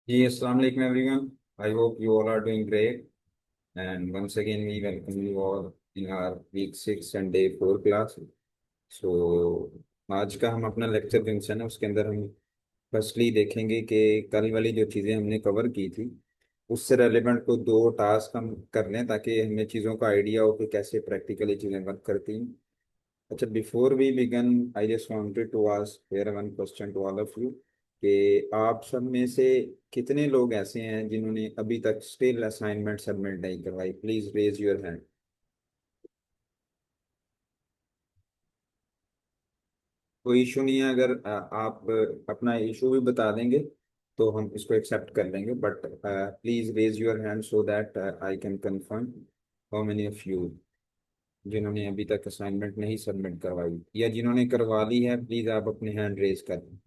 जी अस्सलाम वालेकुम everyone. I hope you all are doing great and once again we welcome you all in our week 6 and day 4 class. So आज का हम अपना lecture जिनसे है उसके अंदर हम फर्स्टली देखेंगे कि कल वाली जो चीज़ें हमने कवर की थी उससे रेलिवेंट को दो टास्क हम कर लें ताकि हमें चीज़ों का आइडिया हो कि कैसे प्रैक्टिकली चीज़ें वर्क करती हैं। अच्छा, before we begin I just wanted to ask here one question to all of you कि आप सब में से कितने लोग ऐसे हैं जिन्होंने अभी तक स्टिल असाइनमेंट सबमिट नहीं करवाई। Please raise your hand. कोई इशू नहीं है, अगर आप अपना इशू भी बता देंगे तो हम इसको एक्सेप्ट कर लेंगे, but please raise your hand so that I can confirm how many of you जिन्होंने अभी तक असाइनमेंट नहीं सबमिट करवाई, या जिन्होंने करवा ली है प्लीज आप अपने हैंड रेज कर दें।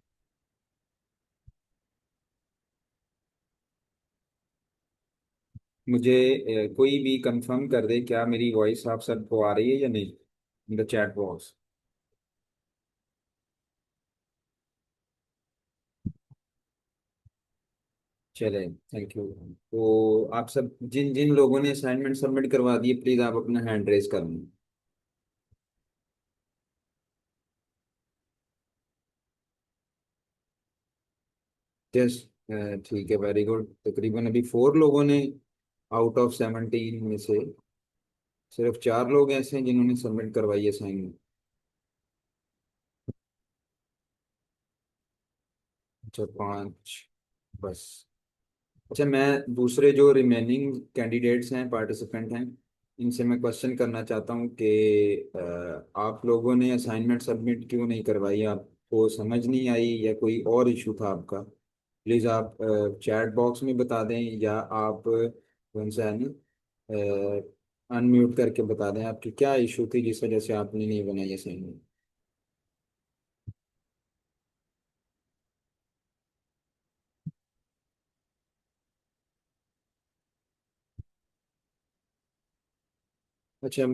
मुझे कोई भी कंफर्म कर दे क्या मेरी वॉइस आप सबको आ रही है या नहीं इन द चैट बॉक्स। चले, थैंक यू। तो आप सब जिन जिन लोगों ने असाइनमेंट सबमिट करवा दिए प्लीज आप अपना हैंड रेज कर लें। यस, ठीक है, वेरी गुड। तकरीबन अभी 4 लोगों ने आउट ऑफ 17 में से सिर्फ 4 लोग ऐसे हैं जिन्होंने सबमिट करवाई है असाइनमेंट। अच्छा, 5 बस। अच्छा, मैं दूसरे जो रिमेनिंग कैंडिडेट्स हैं, पार्टिसिपेंट हैं, इनसे मैं क्वेश्चन करना चाहता हूँ कि आप लोगों ने असाइनमेंट सबमिट क्यों नहीं करवाई। आपको समझ नहीं आई या कोई और इशू था आपका? प्लीज़ आप चैट बॉक्स में बता दें, या आप कौन सा है ना अनम्यूट करके बता दें आपकी क्या इशू थी जिस वजह से आपने नहीं बनाई असाइनमेंट। अच्छा,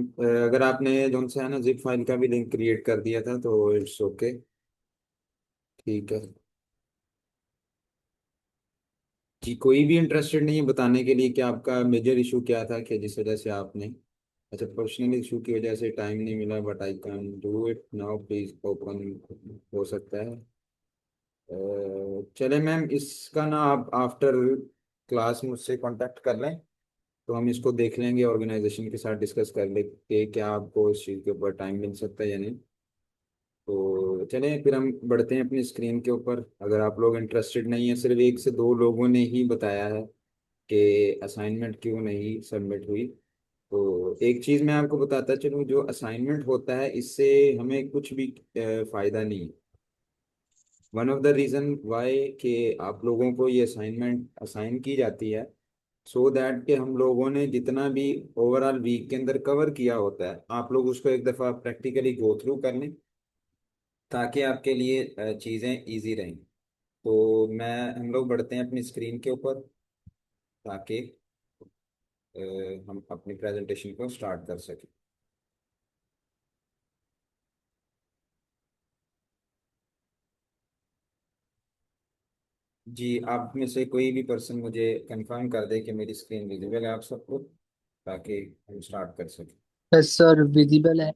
अगर आपने जो सा है ना जिप फाइल का भी लिंक क्रिएट कर दिया था तो इट्स ओके, ठीक है जी। कोई भी इंटरेस्टेड नहीं है बताने के लिए कि आपका मेजर इशू क्या था कि जिस वजह से आपने। अच्छा, पर्सनल इशू की वजह से टाइम नहीं मिला, but I can do it now, please open. हो सकता है चले मैम, इसका ना आप आफ्टर क्लास मुझसे कांटेक्ट कर लें तो हम इसको देख लेंगे, ऑर्गेनाइजेशन के साथ डिस्कस कर लेंगे क्या आपको इस चीज़ के ऊपर टाइम मिल सकता है या नहीं। तो चलें फिर हम बढ़ते हैं अपनी स्क्रीन के ऊपर। अगर आप लोग इंटरेस्टेड नहीं है, सिर्फ 1 से 2 लोगों ने ही बताया है कि असाइनमेंट क्यों नहीं सबमिट हुई। तो एक चीज़ मैं आपको बताता चलूँ, जो असाइनमेंट होता है इससे हमें कुछ भी फ़ायदा नहीं है। One of the reason why कि आप लोगों को ये असाइनमेंट असाइन की जाती है सो दैट कि हम लोगों ने जितना भी ओवरऑल वीक के अंदर कवर किया होता है आप लोग उसको एक दफ़ा प्रैक्टिकली गो थ्रू कर लें ताकि आपके लिए चीज़ें इजी रहें। तो मैं हम लोग बढ़ते हैं अपनी स्क्रीन के ऊपर ताकि अ, हम अपनी प्रेजेंटेशन को स्टार्ट कर सकें। जी, आप में से कोई भी पर्सन मुझे कंफर्म कर दे कि मेरी स्क्रीन विजिबल है आप सबको ताकि हम स्टार्ट कर सकें। यस सर, विजिबल है।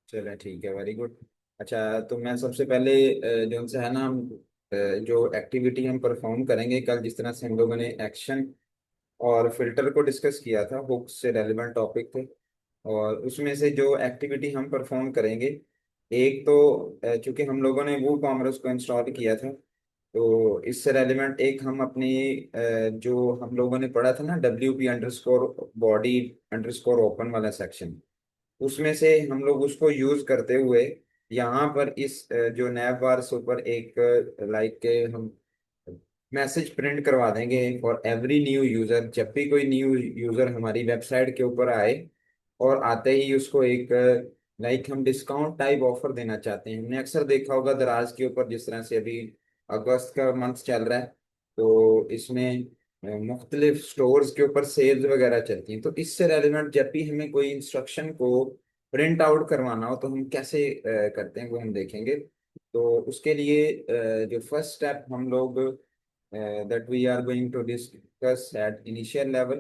चलें, ठीक है, वेरी गुड। अच्छा, तो मैं सबसे पहले जो से है ना हम जो एक्टिविटी हम परफॉर्म करेंगे कल, जिस तरह से हम लोगों ने एक्शन और फिल्टर को डिस्कस किया था, बुक्स से रेलिवेंट टॉपिक थे, और उसमें से जो एक्टिविटी हम परफॉर्म करेंगे, एक तो चूंकि हम लोगों ने वो कॉमर्स को इंस्टॉल किया था तो इससे रेलिवेंट एक हम अपनी जो हम लोगों ने पढ़ा था ना WP बॉडी ओपन वाला सेक्शन, उसमें से हम लोग उसको यूज करते हुए यहाँ पर इस जो नैव बार से ऊपर एक लाइक के हम मैसेज प्रिंट करवा देंगे फॉर एवरी न्यू यूजर। जब भी कोई न्यू यूजर हमारी वेबसाइट के ऊपर आए और आते ही उसको एक लाइक हम डिस्काउंट टाइप ऑफर देना चाहते हैं। हमने अक्सर देखा होगा दराज के ऊपर, जिस तरह से अभी अगस्त का मंथ चल रहा है तो इसमें मुख्तलिफ स्टोर्स के ऊपर सेल्स वगैरह चलती हैं। तो इससे रेलिवेंट जब भी हमें कोई इंस्ट्रक्शन को प्रिंट आउट करवाना हो तो हम कैसे करते हैं वो हम देखेंगे। तो उसके लिए जो फर्स्ट स्टेप हम लोग that we are going to discuss at initial level,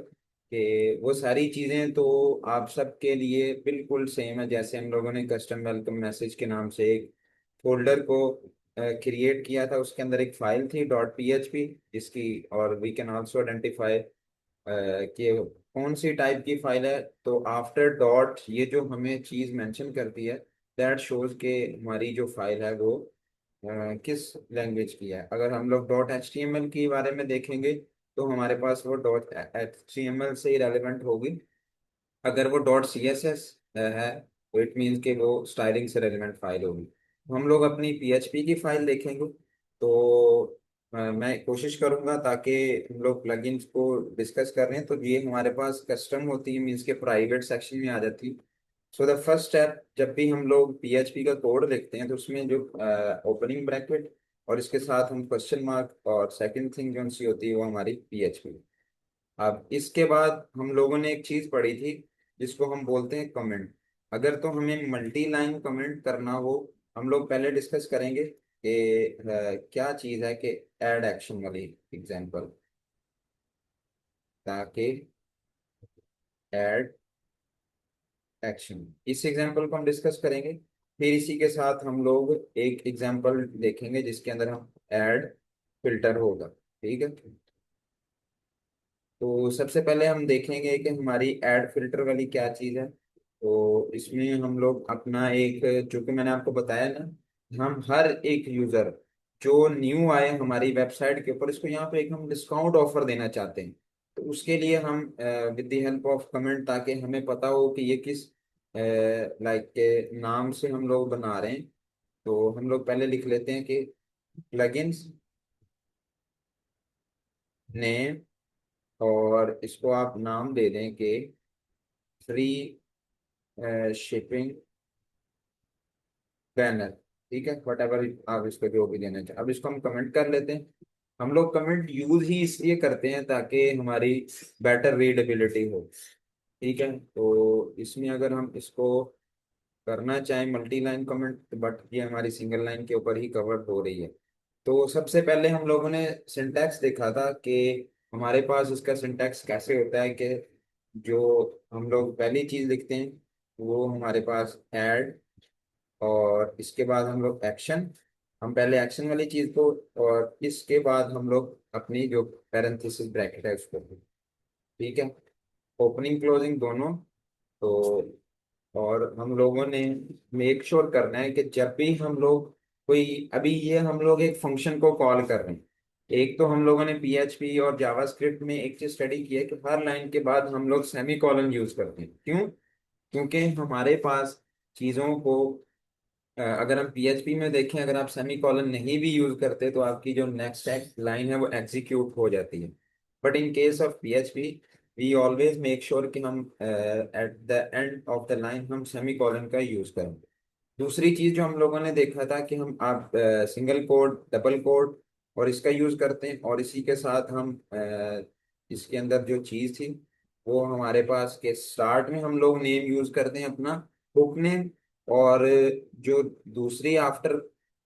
कि वो सारी चीज़ें तो आप सबके लिए बिल्कुल सेम है। जैसे हम लोगों ने कस्टम वेलकम मैसेज के नाम से एक फोल्डर को क्रिएट किया था, उसके अंदर एक फाइल थी डॉट पीएचपी जिसकी, और वी कैन आल्सो आइडेंटिफाई कि कौन सी टाइप की फाइल है। तो आफ्टर डॉट ये जो हमें चीज़ मेंशन करती है, दैट शोज के हमारी जो फाइल है वो किस लैंग्वेज की है। अगर हम लोग dot H T M L के बारे में देखेंगे तो हमारे पास वो dot H T M L से ही रेलिवेंट होगी। अगर वो डॉट सी एस एस है तो इट मीन्स कि वो स्टाइलिंग से रेलिवेंट फाइल होगी। तो हम लोग अपनी पीएचपी की फाइल देखेंगे। तो मैं कोशिश करूंगा ताकि हम लोग प्लगइन्स को डिस्कस कर रहे हैं तो ये हमारे पास कस्टम होती है, मीन्स के प्राइवेट सेक्शन में आ जाती है। सो द फर्स्ट स्टेप, जब भी हम लोग पीएचपी का कोड लिखते हैं तो उसमें जो ओपनिंग ब्रैकेट और इसके साथ हम क्वेश्चन मार्क, और सेकंड थिंग जो सी होती है वो हमारी पीएचपी। अब इसके बाद हम लोगों ने एक चीज पढ़ी थी जिसको हम बोलते हैं कमेंट। अगर तो हमें मल्टी लाइन कमेंट करना हो, हम लोग पहले डिस्कस करेंगे कि क्या चीज है कि ऐड एक्शन वाली एग्जांपल, ताकि ऐड एक्शन, इस एग्जांपल को हम डिस्कस करेंगे। फिर इसी के साथ हम लोग एक एग्जांपल देखेंगे जिसके अंदर हम ऐड फिल्टर होगा। ठीक है, तो सबसे पहले हम देखेंगे कि हमारी ऐड फिल्टर वाली क्या चीज़ है। तो इसमें हम लोग अपना एक, जो कि मैंने आपको बताया ना, हम हर एक यूजर जो न्यू आए हमारी वेबसाइट के ऊपर, इसको यहाँ पे एक हम डिस्काउंट ऑफर देना चाहते हैं। तो उसके लिए हम with the help of comment, ताकि हमें पता हो कि ये किस लाइक के नाम से हम लोग बना रहे हैं, तो हम लोग पहले लिख लेते हैं कि प्लगइन्स नेम, और इसको आप नाम दे दें कि फ्री शिपिंग बैनर। ठीक है, वट एवर आप इसको जो भी देना चाहें। अब इसको हम कमेंट कर लेते हैं। हम लोग कमेंट यूज ही इसलिए करते हैं ताकि हमारी बेटर रीडेबिलिटी हो। ठीक है, तो इसमें अगर हम इसको करना चाहें मल्टी लाइन कमेंट, बट ये हमारी सिंगल लाइन के ऊपर ही कवर हो रही है। तो सबसे पहले हम लोगों ने सिंटैक्स देखा था कि हमारे पास इसका सिंटैक्स कैसे होता है, कि जो हम लोग पहली चीज लिखते हैं वो हमारे पास ऐड, और इसके बाद हम लोग एक्शन, हम पहले एक्शन वाली चीज को, और इसके बाद हम लोग अपनी जो पैरेंथेसिस ब्रैकेट है उसको। ठीक है, ओपनिंग क्लोजिंग दोनों। तो और हम लोगों ने मेक श्योर करना है कि जब भी हम लोग कोई, अभी ये हम लोग एक फंक्शन को कॉल कर रहे हैं। एक तो हम लोगों ने पीएचपी और जावास्क्रिप्ट में एक चीज स्टडी की है कि हर लाइन के बाद हम लोग सेमी कॉलन यूज करते हैं। क्यों? क्योंकि हमारे पास चीजों को, अगर हम पीएचपी में देखें, अगर आप सेमी कॉलन नहीं भी यूज करते तो आपकी जो नेक्स्ट लाइन है वो एग्जीक्यूट हो जाती है। But in case of PHP we always make sure कि हम at the end of the line हम सेमी कॉलन का यूज करें। दूसरी चीज जो हम लोगों ने देखा था कि हम आप सिंगल कोड, डबल कोड और इसका यूज करते हैं, और इसी के साथ हम इसके अंदर जो चीज थी वो हमारे पास के स्टार्ट में हम लोग नेम यूज करते हैं अपना, हुक नेम, और जो दूसरी आफ्टर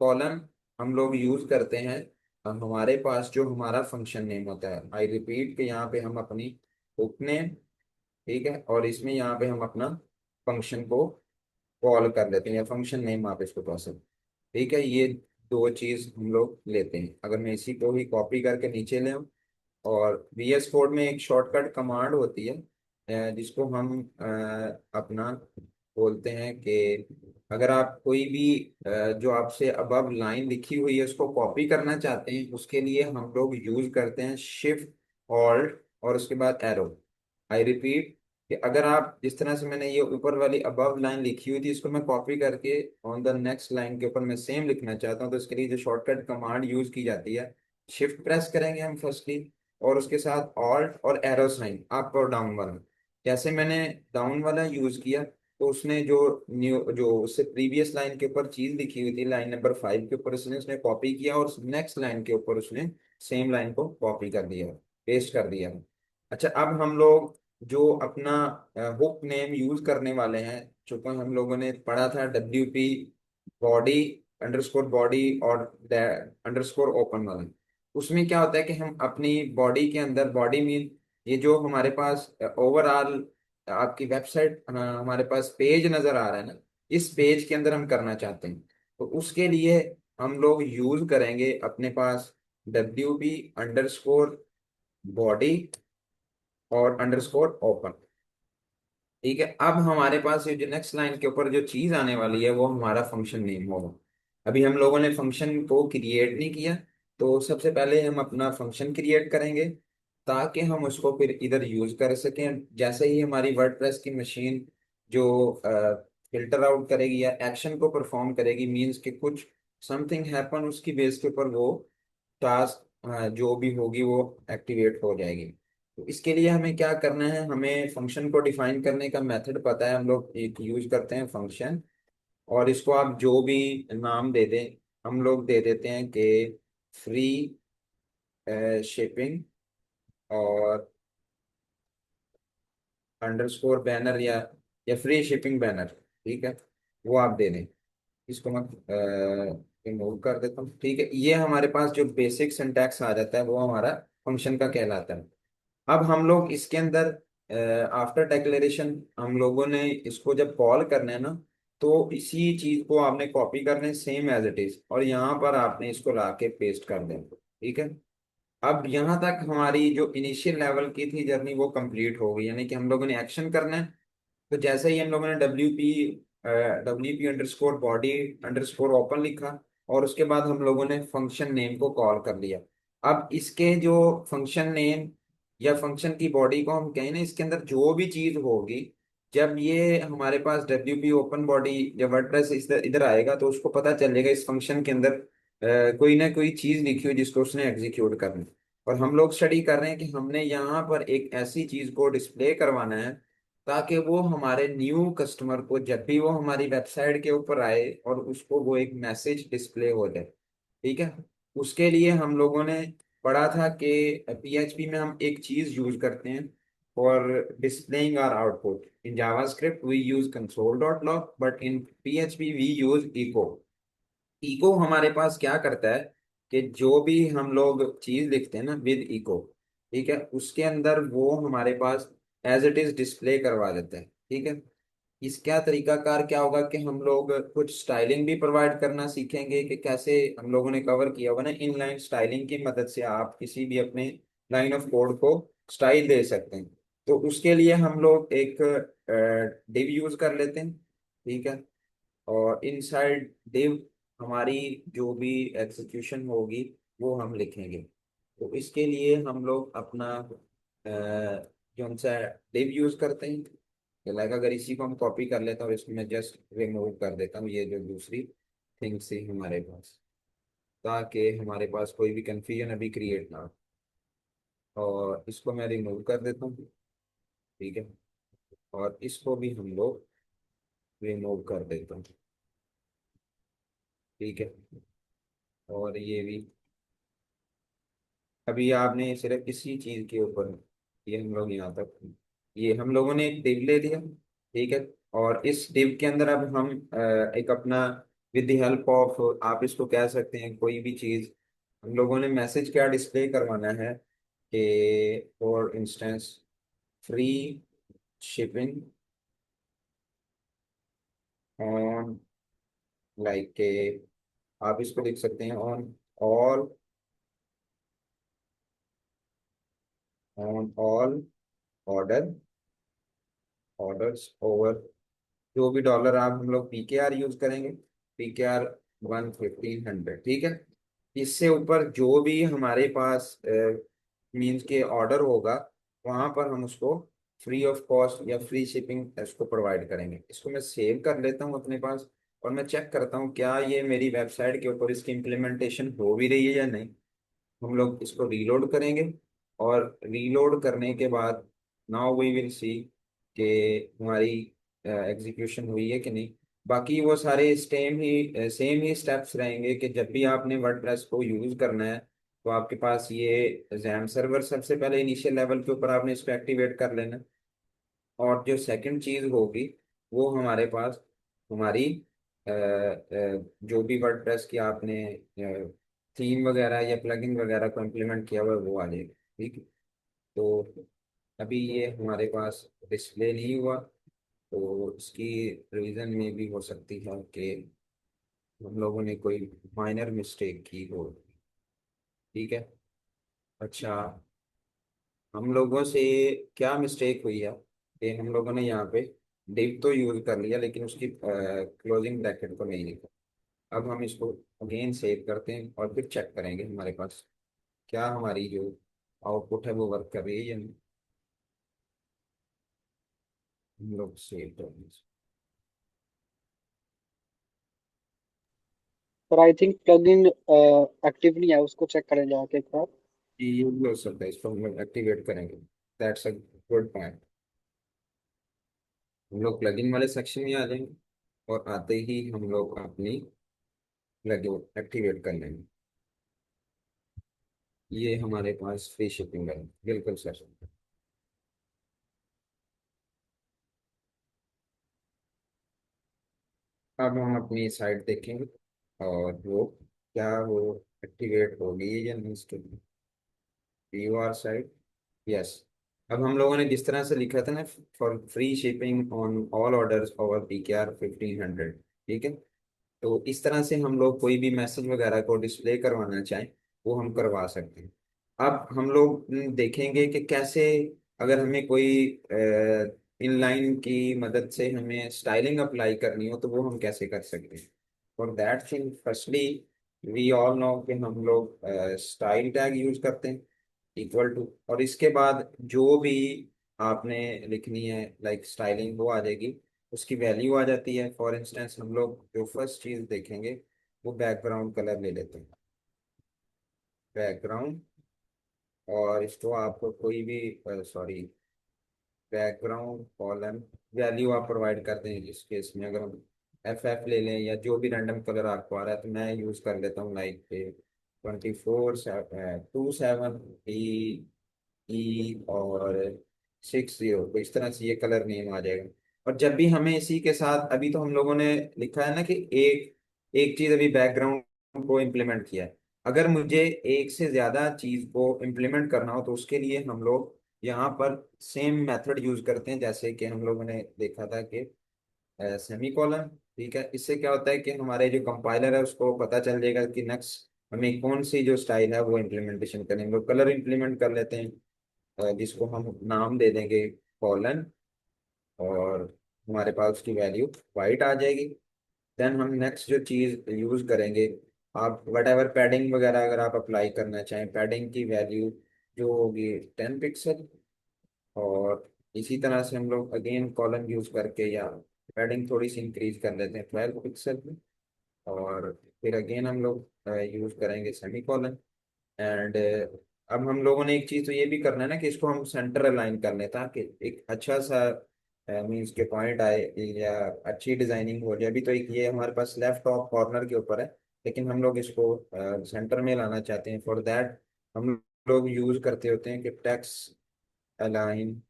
कॉलन हम लोग यूज करते हैं, हमारे पास जो हमारा फंक्शन नेम होता है। आई रिपीट कि यहाँ पे हम अपनी हुक नेम, ठीक है, और इसमें यहाँ पे हम अपना फंक्शन को कॉल कर लेते हैं, या फंक्शन नेम आप इसको कह सकते हैं। ठीक है, ये दो चीज हम लोग लेते हैं। अगर मैं इसी को ही कॉपी करके नीचे ले आऊं, और VS कोड में एक शॉर्टकट कमांड होती है जिसको हम अपना बोलते हैं कि अगर आप कोई भी जो आपसे अबव लाइन लिखी हुई है उसको कॉपी करना चाहते हैं, उसके लिए हम लोग यूज करते हैं शिफ्ट ऑल्ट और उसके बाद एरो। आई रिपीट कि अगर आप, जिस तरह से मैंने ये ऊपर वाली अबव लाइन लिखी हुई थी इसको मैं कॉपी करके ऑन द नेक्स्ट लाइन के ऊपर मैं सेम लिखना चाहता हूँ, तो इसके लिए जो शॉर्टकट कमांड यूज की जाती है, शिफ्ट प्रेस करेंगे हम फर्स्टली, और उसके साथ ऑल्ट और एरो साइन अप और डाउन वाला। जैसे मैंने डाउन वाला यूज किया तो उसने जो न्यू, जो उससे प्रीवियस लाइन के ऊपर चीज लिखी हुई थी लाइन नंबर 5 के ऊपर, उसने कॉपी किया और नेक्स्ट लाइन के ऊपर उसने सेम लाइन को कॉपी कर दिया, पेस्ट कर दिया। अच्छा, अब हम लोग जो अपना हुक नेम यूज करने वाले हैं, चूंकि हम लोगों ने पढ़ा था WP बॉडी अंडरस्कोर बॉडी और अंडरस्कोर ओपन वाला, उसमें क्या होता है कि हम अपनी बॉडी के अंदर, बॉडी मीन ये जो हमारे पास ओवरऑल आपकी वेबसाइट, हमारे पास पेज नजर आ रहा है ना, इस पेज के अंदर हम करना चाहते हैं। तो उसके लिए हम लोग यूज करेंगे अपने पास WP_body और अंडरस्कोर ओपन। ठीक है, अब हमारे पास ये जो नेक्स्ट लाइन के ऊपर जो चीज आने वाली है वो हमारा फंक्शन नेम होगा। अभी हम लोगों ने फंक्शन को क्रिएट नहीं किया, तो सबसे पहले हम अपना फंक्शन क्रिएट करेंगे ताकि हम उसको फिर इधर यूज कर सकें। जैसे ही हमारी वर्डप्रेस की मशीन जो फिल्टर आउट करेगी या एक्शन को परफॉर्म करेगी, मींस कि कुछ समथिंग हैपन, उसकी बेस के ऊपर वो टास्क जो भी होगी वो एक्टिवेट हो जाएगी। तो इसके लिए हमें क्या करना है, हमें फंक्शन को डिफाइन करने का मेथड पता है, हम लोग एक यूज करते हैं फंक्शन। और इसको आप जो भी नाम दे दें, हम लोग दे देते हैं कि फ्री शिपिंग और अंडरस्कोर बैनर, या फ्री शिपिंग बैनर। ठीक है, वो आप दे दें। इसको मैं रिमूव कर देता हूँ। ठीक है, ये हमारे पास जो बेसिक सिंटैक्स आ जाता है वो हमारा फंक्शन का कहलाता है। अब हम लोग इसके अंदर आफ्टर डिक्लेरेशन हम लोगों ने इसको जब कॉल करना है ना, तो इसी चीज को आपने कॉपी करना है सेम एज इट इज, और यहाँ पर आपने इसको ला के पेस्ट कर दें। ठीक है, अब यहाँ तक हमारी जो इनिशियल लेवल की थी जर्नी वो कंप्लीट हो गई, यानी कि हम लोगों ने एक्शन करना है। तो जैसे ही हम लोगों ने WP_body अंडरस्कोर ओपन लिखा, और उसके बाद हम लोगों ने फंक्शन नेम को कॉल कर लिया। अब इसके जो फंक्शन नेम या फंक्शन की बॉडी को हम कहें ना, इसके अंदर जो भी चीज होगी, जब ये हमारे पास WP ओपन बॉडी या वर्डप्रेस इधर इधर आएगा, तो उसको पता चलेगा इस फंक्शन के अंदर कोई ना कोई चीज लिखी हुई जिसको उसने एग्जीक्यूट करना है। और हम लोग स्टडी कर रहे हैं कि हमने यहाँ पर एक ऐसी चीज को डिस्प्ले करवाना है ताकि वो हमारे न्यू कस्टमर को जब भी वो हमारी वेबसाइट के ऊपर आए और उसको वो एक मैसेज डिस्प्ले हो जाए। ठीक है, उसके लिए हम लोगों ने पढ़ा था कि PHP में हम एक चीज यूज करते हैं for displaying our output. In JavaScript we use console.log, but in PHP we use echo. Echo हमारे पास क्या करता है कि जो भी हम लोग चीज लिखते हैं ना विद इको, ठीक है, उसके अंदर वो हमारे पास एज इट इज डिस्प्ले करवा देता है। ठीक है, इसका तरीकाकार क्या होगा कि हम लोग कुछ स्टाइलिंग भी प्रोवाइड करना सीखेंगे कि कैसे हम लोगों ने कवर किया हुआ ना, इनलाइन स्टाइलिंग की मदद से आप किसी भी अपने लाइन ऑफ कोड को स्टाइल दे सकते हैं। तो उसके लिए हम लोग एक डिव यूज कर लेते हैं। ठीक है, और इनसाइड div हमारी जो भी एग्जीक्यूशन होगी वो हम लिखेंगे। तो इसके लिए हम लोग अपना कौन सा div यूज करते हैं। लाइक अगर इसी को हम कॉपी कर लेता हूँ और इसको मैं जस्ट रिमूव कर देता हूँ, ये जो दूसरी थिंग्स थी हमारे पास, ताकि हमारे पास कोई भी कंफ्यूजन अभी क्रिएट ना हो। और इसको मैं रिमूव कर देता हूँ। ठीक है, और इसको भी हम लोग रिमूव कर देता हूँ। ठीक है, और ये भी। अभी आपने सिर्फ इसी चीज के ऊपर, ये हम लोग यहाँ तक, ये हम लोगों ने एक डिव ले दिया। ठीक है, और इस डिव के अंदर अब हम एक अपना विद द हेल्प ऑफ, आप इसको कह सकते हैं कोई भी चीज, हम लोगों ने मैसेज क्या डिस्प्ले करवाना है कि for instance free shipping on, like के आप इसको लिख सकते हैं on all, on all order orders over, जो भी डॉलर आप, हम लोग PKR यूज करेंगे, PKR 1 1500। ठीक है, इससे ऊपर जो भी हमारे पास मीन्स के ऑर्डर होगा, वहां पर हम उसको फ्री ऑफ कॉस्ट या फ्री शिपिंग इसको प्रोवाइड करेंगे। इसको मैं सेव कर लेता हूँ अपने पास, और मैं चेक करता हूँ क्या ये मेरी वेबसाइट के ऊपर इसकी इम्प्लीमेंटेशन हो भी रही है या नहीं। हम लोग इसको रीलोड करेंगे, और रीलोड करने के बाद नाउ वी विल सी कि हमारी एग्जीक्यूशन हुई है कि नहीं। बाकी वो सारे सेम ही स्टेप्स रहेंगे कि जब भी आपने वर्डप्रेस को यूज करना है, तो आपके पास ये जैम सर्वर सबसे पहले इनिशियल लेवल के ऊपर आपने इसको एक्टिवेट कर लेना। और जो सेकंड चीज होगी वो हमारे पास हमारी जो भी वर्डप्रेस की आपने थीम वगैरह या प्लगइन वगैरह को इम्प्लीमेंट किया हुआ है वो आ जाएगा। ठीक है। तो अभी ये हमारे पास डिस्प्ले नहीं हुआ, तो इसकी रीज़न में भी हो सकती है कि हम लोगों ने कोई माइनर मिस्टेक की हो। ठीक है। अच्छा, हम लोगों से क्या मिस्टेक हुई है कि हम लोगों ने यहाँ पे डिव तो यूज कर लिया लेकिन उसकी क्लोजिंग ब्रैकेट को नहीं लिखा। अब हम इसको अगेन सेव करते हैं और फिर चेक करेंगे हमारे पास क्या हमारी जो आउटपुट है वो वर्क कर रही है या नहीं। हम लोग सेव करेंगे। पर आई थिंक प्लगइन एक्टिव नहीं है, उसको चेक करें जाके एक बार। ये भी हो सकता है, इसको हम लोग एक्टिवेट करेंगे। That's a good point. हम लोग प्लगइन वाले सेक्शन में आ जाएंगे और आते ही हम लोग अपनी प्लगइन एक्टिवेट कर लेंगे। ये हमारे पास फ्री शिपिंग है, बिल्कुल सर। अब हम अपनी साइट देखेंगे और वो क्या वो एक्टिवेट होगी या नहीं इसके लिए। View our site, yes. अब हम लोगों ने जिस तरह से लिखा था ना, for free shipping on all orders over PKR 1500। ठीक है। तो इस तरह से हम लोग कोई भी मैसेज वगैरह को डिस्प्ले करवाना चाहें वो हम करवा सकते हैं। अब हम लोग देखेंगे कि कैसे, अगर हमें कोई इनलाइन की मदद से हमें स्टाइलिंग अप्लाई करनी हो तो वो हम कैसे कर सकते हैं। For that thing firstly we all know कि हम लोग स्टाइल टैग यूज करते हैं इक्वल टू, और इसके बाद जो भी आपने लिखनी है लाइक स्टाइलिंग वो आ जाएगी, उसकी वैल्यू आ जाती है। फॉर इंस्टेंस हम लोग जो फर्स्ट चीज देखेंगे वो बैकग्राउंड कलर ले लेते हैं, बैकग्राउंड। और इसको आपको कोई भी सॉरी बैकग्राउंड कॉलम वैल्यू आप प्रोवाइड करते हैं। इस केस में अगर हम FF ले लें या जो भी रैंडम कलर आपको आ रहा है, तो मैं यूज कर लेता हूँ लाइक 24 27 ई और 60, तो इस तरह से ये कलर नेम आ जाएगा। और जब भी हमें इसी के साथ, अभी तो हम लोगों ने लिखा है ना कि एक एक चीज अभी बैकग्राउंड को इम्प्लीमेंट किया है। अगर मुझे एक से ज्यादा चीज को इम्प्लीमेंट करना हो तो उसके लिए हम लोग यहाँ पर सेम मेथड यूज करते हैं जैसे कि हम लोगों ने देखा था कि सेमी कॉलन। ठीक है। इससे क्या होता है कि हमारे जो कंपाइलर है उसको पता चल जाएगा कि नेक्स्ट हमें कौन सी जो स्टाइल है वो इम्प्लीमेंटेशन करनी है। हम लोग कलर इम्प्लीमेंट कर लेते हैं, जिसको हम नाम दे देंगे कॉलन, और हमारे पास उसकी वैल्यू वाइट आ जाएगी। देन हम नेक्स्ट जो चीज़ यूज़ करेंगे, आप वट एवर पैडिंग वगैरह अगर आप अप्लाई करना चाहें, पैडिंग की वैल्यू जो होगी 10 पिक्सल। और इसी तरह से हम लोग अगेन कॉलम यूज़ करके या पैडिंग थोड़ी सी इंक्रीज कर लेते हैं 12 पिक्सल में। और फिर अगेन हम लोग यूज़ करेंगे सेमी कॉलन। एंड अब हम लोगों ने एक चीज तो ये भी करना है ना कि इसको हम सेंटर अलाइन कर लें ताकि एक अच्छा सा मीन्स के पॉइंट आए या अच्छी डिजाइनिंग हो जाए। अभी तो एक ये हमारे पास लेफ्ट टॉप कॉर्नर के ऊपर है, लेकिन हम लोग इसको सेंटर में लाना चाहते हैं। फॉर दैट हम लोग यूज करते होते हैं कि टैक्स अलाइन,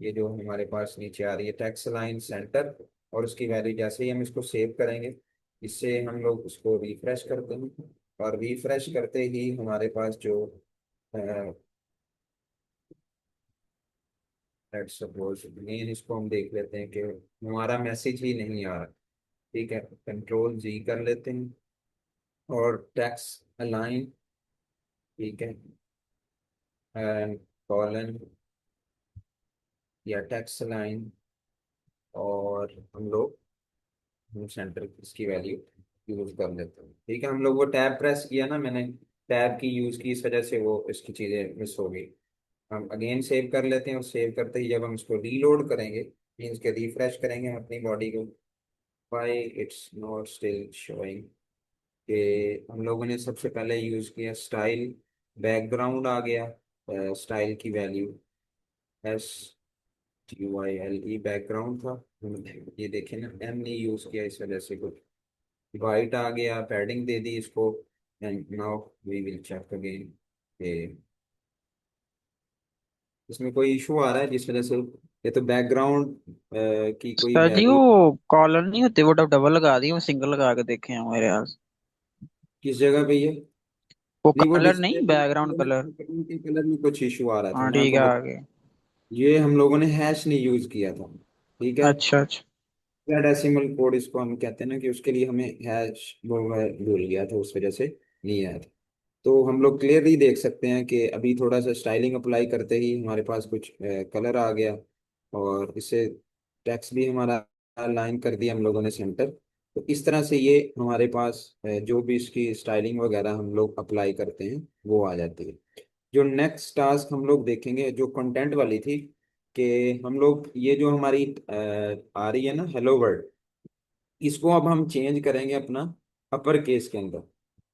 ये जो हमारे पास नीचे आ रही है टैक्स अलाइन सेंटर। और उसकी वैल्यू जैसे ही हम इसको सेव करेंगे, इससे हम लोग उसको रिफ्रेश करते हैं, और रिफ्रेश करते ही हमारे पास जो लेट्स सपोज मेन, इसको हम देख लेते हैं कि हमारा मैसेज ही नहीं आ रहा। ठीक है। कंट्रोल G कर लेते हैं और टैक्स अलाइन। ठीक है। एंड कॉलन या टैक्स अलाइन, और हम लोग सेंटर इसकी वैल्यू यूज कर लेते हैं। ठीक है। हम लोग वो टैब प्रेस किया ना, मैंने टैब की यूज की, इस वजह से वो इसकी चीज़ें मिस हो गई। हम अगेन सेव कर लेते हैं और सेव करते ही जब हम इसको रीलोड करेंगे, मीन्स के रिफ्रेश करेंगे हम अपनी बॉडी को, why it's not still showing, कि हम लोगों ने सबसे पहले यूज किया स्टाइल, बैकग्राउंड आ गया, स्टाइल की वैल्यू STYLE बैकग्राउंड था। ये देखें ना, M नहीं यूज किया इस वजह से कुछ वाइट आ गया, पैडिंग दे दी इसको। And now we will check again, इसमें कोई इशू आ रहा है जिस वजह से ये तो बैकग्राउंड की कोई सर जी, वैल्यू। वो कॉलर नहीं होते, वो डबल लगा दिए, वो सिंगल लगा के देखे हैं मेरे यहाँ। किस जगह पे ये। वो नहीं, वो कलर नहीं, डिस्प्ले बैकग्राउंड कलर। के कलर में कुछ इशू आ रहा था, हाँ मैं ठीक आपको है, बता। आगे। ये हम लोगों ने हैश नहीं यूज किया था, ठीक है। अच्छा अच्छा। डेसिमल कोड इसको हम कहते हैं ना, कि उसके लिए हमें हैश वो मैं भूल गया था, उस वजह से नहीं आया था। तो हम लोग क्लियरली देख सकते हैं कि अभी थोड़ा सा स्टाइलिंग अप्लाई करते ही हमारे पास कुछ कलर आ गया, और इससे टेक्स्ट भी हमारा लाइन कर दिया हम लोगों ने सेंटर। तो इस तरह से ये हमारे पास जो भी इसकी स्टाइलिंग वगैरह हम लोग अप्लाई करते हैं वो आ जाती है। जो नेक्स्ट टास्क हम लोग देखेंगे, जो कंटेंट वाली थी, कि हम लोग ये जो हमारी आ रही है ना हेलो वर्ल्ड, इसको अब हम चेंज करेंगे अपना अपर केस के अंदर।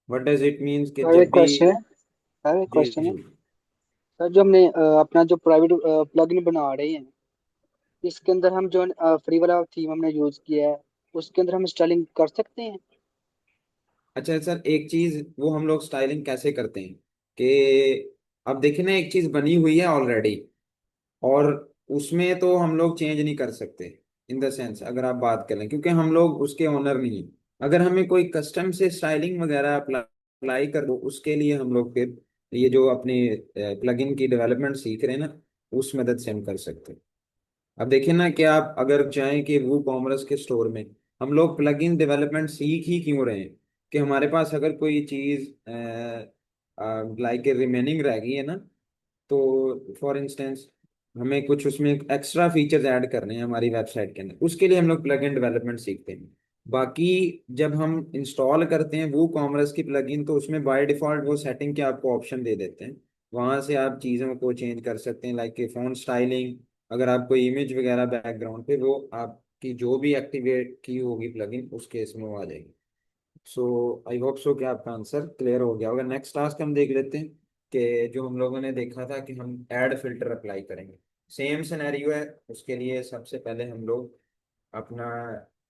व्हाट डज इट मीन्स कि सर एक जब भी। क्वेश्चन है। सर एक जी क्वेश्चन है। जी। सर जो हमने अपना जो प्राइवेट प्लगइन बना रहे हैं, इसके अंदर हम जो फ्री वाला थीम हमने यूज किया है, उसके अंदर हम स्टाइलिंग कर सकते हैं? अच्छा सर, एक चीज वो हम लोग स्टाइलिंग कैसे करते हैं कि अब देखिए ना, एक चीज बनी हुई है ऑलरेडी, और उसमें तो हम लोग चेंज नहीं कर सकते। इन द सेंस अगर आप बात करें, क्योंकि हम लोग उसके ओनर नहीं हैं। अगर हमें कोई कस्टम से स्टाइलिंग वगैरह अप्लाई कर दो, उसके लिए हम लोग फिर ये जो अपनी प्लगइन की डेवलपमेंट सीख रहे हैं ना, उस मदद से हम कर सकते हैं। अब देखिए ना कि आप अगर चाहें कि वो कॉमर्स के स्टोर में हम लोग प्लगइन डेवलपमेंट सीख ही क्यों रहे हैं, कि हमारे पास अगर कोई चीज लाइक रिमेनिंग रह गई है ना, तो फॉर इंस्टेंस हमें कुछ उसमें एक्स्ट्रा फीचर्स ऐड करने हैं हमारी वेबसाइट के अंदर, उसके लिए हम लोग प्लगइन डेवलपमेंट सीखते हैं। बाकी जब हम इंस्टॉल करते हैं वो कॉमर्स की प्लगइन, तो उसमें बाय डिफॉल्ट वो सेटिंग के आपको ऑप्शन दे देते हैं। वहां से आप चीज़ों को चेंज कर सकते हैं, लाइक कि फोन स्टाइलिंग, अगर आपको इमेज वगैरह बैकग्राउंड पे, वो आपकी जो भी एक्टिवेट की होगी प्लगइन उस केस में वो आ जाएगी। सो आई होप सो कि आपका आंसर क्लियर हो गया होगा। नेक्स्ट टास्क हम देख लेते हैं, कि जो हम लोगों ने देखा था कि हम ऐड फिल्टर अप्लाई करेंगे। सेम सिनेरियो है, उसके लिए सबसे पहले हम लोग अपना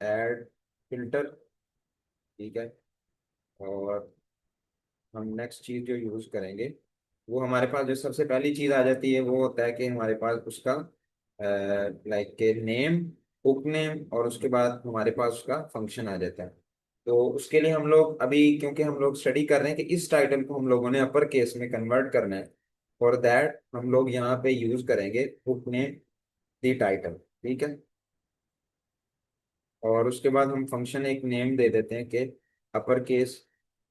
ऐड फिल्टर, ठीक है। और हम नेक्स्ट चीज जो यूज करेंगे, वो हमारे पास जो सबसे पहली चीज आ जाती है वो होता है कि हमारे पास उसका लाइक के नेम, बुक नेम, और उसके बाद हमारे पास उसका फंक्शन आ जाता है। तो उसके लिए हम लोग अभी, क्योंकि हम लोग स्टडी कर रहे हैं कि इस टाइटल को हम लोगों ने अपर केस में कन्वर्ट करना है, फॉर दैट हम लोग यहाँ पे यूज करेंगे बुक नेम दी टाइटल, ठीक है। और उसके बाद हम फंक्शन एक नेम दे देते हैं कि upper case,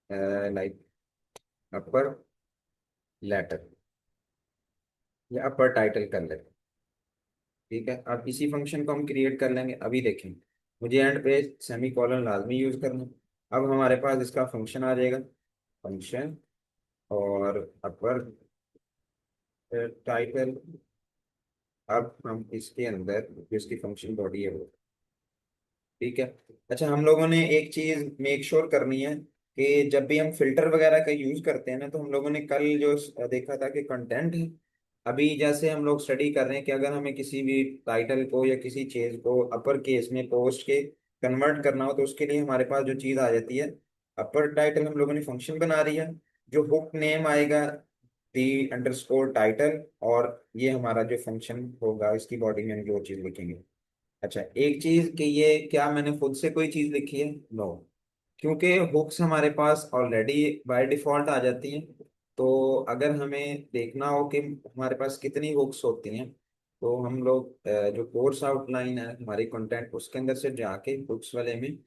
like upper letter, या अपर टाइटल कर लेते हैं, ठीक है। अब इसी फंक्शन को हम क्रिएट कर लेंगे। अभी देखें, मुझे एंड पे सेमी कॉलन लाजमी यूज करना है। अब हमारे पास इसका फंक्शन आ जाएगा, फंक्शन, और अपर टाइटल। अब हम इसके अंदर जो इसकी फंक्शन बॉडी है वो, ठीक है। अच्छा, हम लोगों ने एक चीज मेक श्योर करनी है कि जब भी हम फिल्टर वगैरह का यूज करते हैं ना, तो हम लोगों ने कल जो देखा था कि कंटेंट है, अभी जैसे हम लोग स्टडी कर रहे हैं कि अगर हमें किसी भी टाइटल को या किसी चीज को अपर केस में पोस्ट के कन्वर्ट करना हो, तो उसके लिए हमारे पास जो चीज आ जाती है, अपर टाइटल हम लोगों ने फंक्शन बना रही है, जो हुक नेम आएगा दी अंडरस्कोर टाइटल, और ये हमारा जो फंक्शन होगा इसकी बॉडी में हम जो चीज लिखेंगे। अच्छा, एक चीज कि ये क्या मैंने खुद से कोई चीज लिखी है? नो, क्योंकि हुक्स हमारे पास ऑलरेडी बाय डिफॉल्ट आ जाती हैं। तो अगर हमें देखना हो कि हमारे पास कितनी हुक्स होती हैं, तो हम लोग जो कोर्स आउटलाइन है हमारी कंटेंट, उसके अंदर से जाके हुक्स वाले में,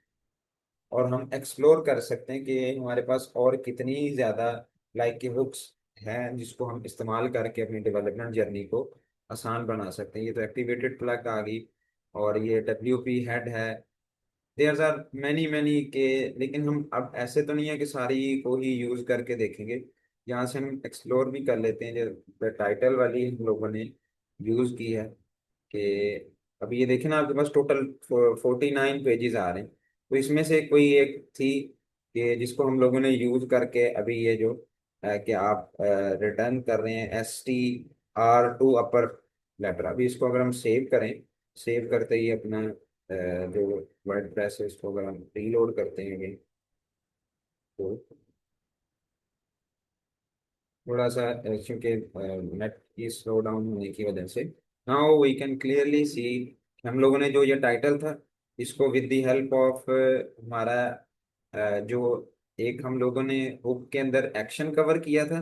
और हम एक्सप्लोर कर सकते हैं कि हमारे पास और कितनी ज़्यादा लाइक की हुक्स हैं जिसको हम इस्तेमाल करके अपनी डेवलपमेंट जर्नी को आसान बना सकते हैं। ये तो एक्टिवेटेड प्लग आ गई, और ये WP हेड है। देयर आर मैनी मैनी के, लेकिन हम अब ऐसे तो नहीं है कि सारी को ही यूज करके देखेंगे। यहाँ से हम एक्सप्लोर भी कर लेते हैं। जो टाइटल वाली हम लोगों ने यूज की है, कि अभी ये देखें ना, आपके पास टोटल 49 पेजेस आ रहे हैं। तो इसमें से कोई एक थी कि जिसको हम लोगों ने यूज करके अभी ये जो कि आप रिटर्न कर रहे हैं STR टू अपर लेटर। अभी इसको अगर हम सेव करें, सेव करते ही अपना जो वर्डप्रेस है इसको अगर हम रीलोड करते हैं again, तो थोड़ा सा क्योंकि नेट की स्लो डाउन होने की वजह से, now we can clearly see हम लोगों ने जो ये टाइटल था, इसको विद द हेल्प ऑफ हमारा जो एक हम लोगों ने हुक के अंदर एक्शन कवर किया था,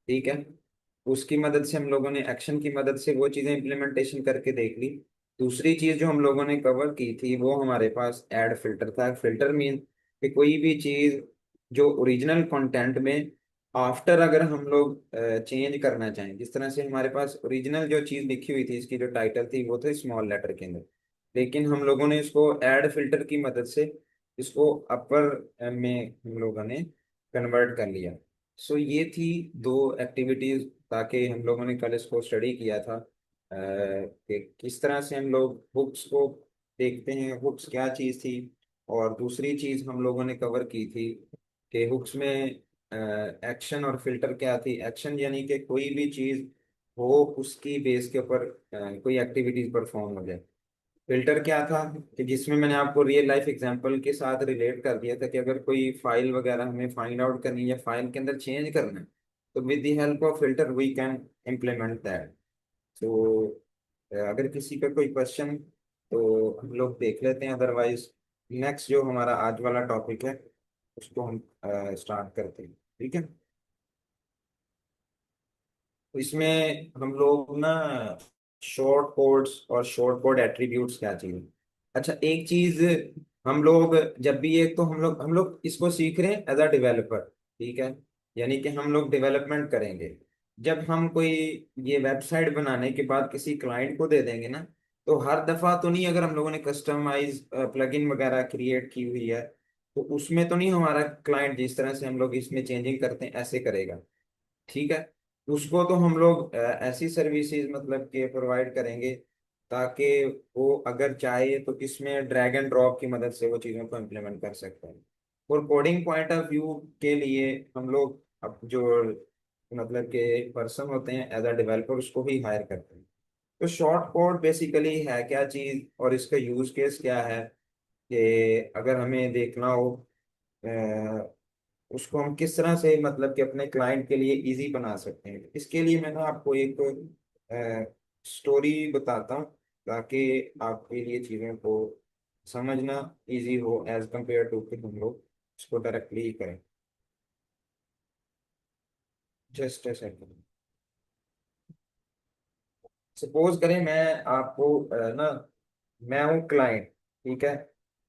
ठीक है। उसकी मदद से हम लोगों ने एक्शन की मदद से वो चीजें इम्प्लीमेंटेशन करके देख ली। दूसरी चीज जो हम लोगों ने कवर की थी वो हमारे पास ऐड फिल्टर था। फिल्टर मीन कि कोई भी चीज जो ओरिजिनल कंटेंट में आफ्टर अगर हम लोग चेंज करना चाहें, जिस तरह से हमारे पास ओरिजिनल जो चीज लिखी हुई थी, इसकी जो टाइटल थी वो थी स्मॉल लेटर के अंदर, लेकिन हम लोगों ने इसको ऐड फिल्टर की मदद से इसको अपर में हम लोगों ने कन्वर्ट कर लिया। सो ये थी दो एक्टिविटीज, ताकि हम लोगों ने कल इसको स्टडी किया था कि किस तरह से हम लोग बुक्स को देखते हैं, बुक्स क्या चीज़ थी। और दूसरी चीज़ हम लोगों ने कवर की थी कि हुक्स में एक्शन और फिल्टर क्या थी। एक्शन यानी कि कोई भी चीज़ हो उसकी बेस के ऊपर कोई एक्टिविटीज परफॉर्म हो जाए। फिल्टर क्या था कि जिसमें मैंने आपको रियल लाइफ एग्जांपल के साथ रिलेट कर दिया था कि अगर कोई फाइल वगैरह हमें फाइंड आउट करनी है या फाइल के अंदर चेंज करना है, तो with the help of filter we can implement that. तो अगर किसी का कोई क्वेश्चन तो हम लोग देख लेते हैं, अदरवाइज नेक्स्ट जो हमारा आज वाला टॉपिक है उसको हम स्टार्ट करते हैं, ठीक है। तो इसमें हम लोग ना शॉर्ट कोड्स और शॉर्ट कोड एट्रीब्यूट्स क्या चीज़ है। अच्छा एक चीज, हम लोग जब भी एक तो हम लोग इसको सीख रहे हैं एज अ डेवलपर, ठीक है। यानी कि हम लोग डेवलपमेंट करेंगे। जब हम कोई ये वेबसाइट बनाने के बाद किसी क्लाइंट को दे देंगे ना, तो हर दफा तो नहीं, अगर हम लोगों ने कस्टमाइज प्लगइन वगैरह क्रिएट की हुई है तो उसमें तो नहीं हमारा क्लाइंट जिस तरह से हम लोग इसमें चेंजिंग करते हैं ऐसे करेगा, ठीक है। उसको तो हम लोग ऐसी सर्विसेज मतलब के प्रोवाइड करेंगे ताकि वो अगर चाहे तो इसमें ड्रैग एंड ड्रॉप की मदद से वो चीज़ों को इम्प्लीमेंट कर सकते हैं। और कोडिंग पॉइंट ऑफ व्यू के लिए हम लोग अब जो मतलब के पर्सन होते हैं एज अ डेवलपर उसको ही हायर करते हैं। तो शॉर्ट कोड बेसिकली है क्या चीज़ और इसका यूज केस क्या है, कि अगर हमें देखना हो उसको हम किस तरह से मतलब कि अपने क्लाइंट के लिए इजी बना सकते हैं। इसके लिए मैं ना आपको एक स्टोरी बताता हूँ ताकि आपके लिए चीज़ों को समझना इजी हो एज कंपेयर टू कि हम लोग इसको डायरेक्टली ही करें। Just a second. सपोज करें मैं आपको ना, मैं हूँ क्लाइंट, ठीक है।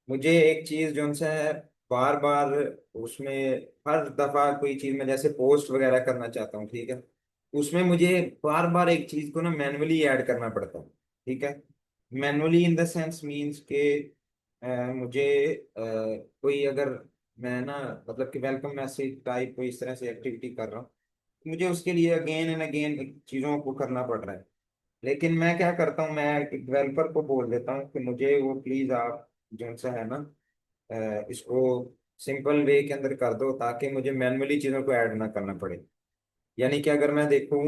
मुझे एक चीज जो उनसे है बार बार उसमें हर दफा कोई चीज मैं जैसे पोस्ट वगैरह करना चाहता हूँ, ठीक है। उसमें मुझे बार बार एक चीज को ना मैनुअली ऐड करना पड़ता है, ठीक है। Manually in the sense means के मुझे कोई अगर मैं ना मतलब कि वेलकम मैसेज टाइप कोई इस तरह से एक्टिविटी कर रहा हूँ, मुझे उसके लिए अगेन एंड अगेन चीज़ों को करना पड़ रहा है। लेकिन मैं क्या करता हूँ, मैं एक डेवलपर को बोल देता हूँ कि मुझे वो प्लीज आप जो सा है ना इसको सिंपल वे के अंदर कर दो ताकि मुझे मैनुअली चीज़ों को ऐड ना करना पड़े। यानी कि अगर मैं देखूँ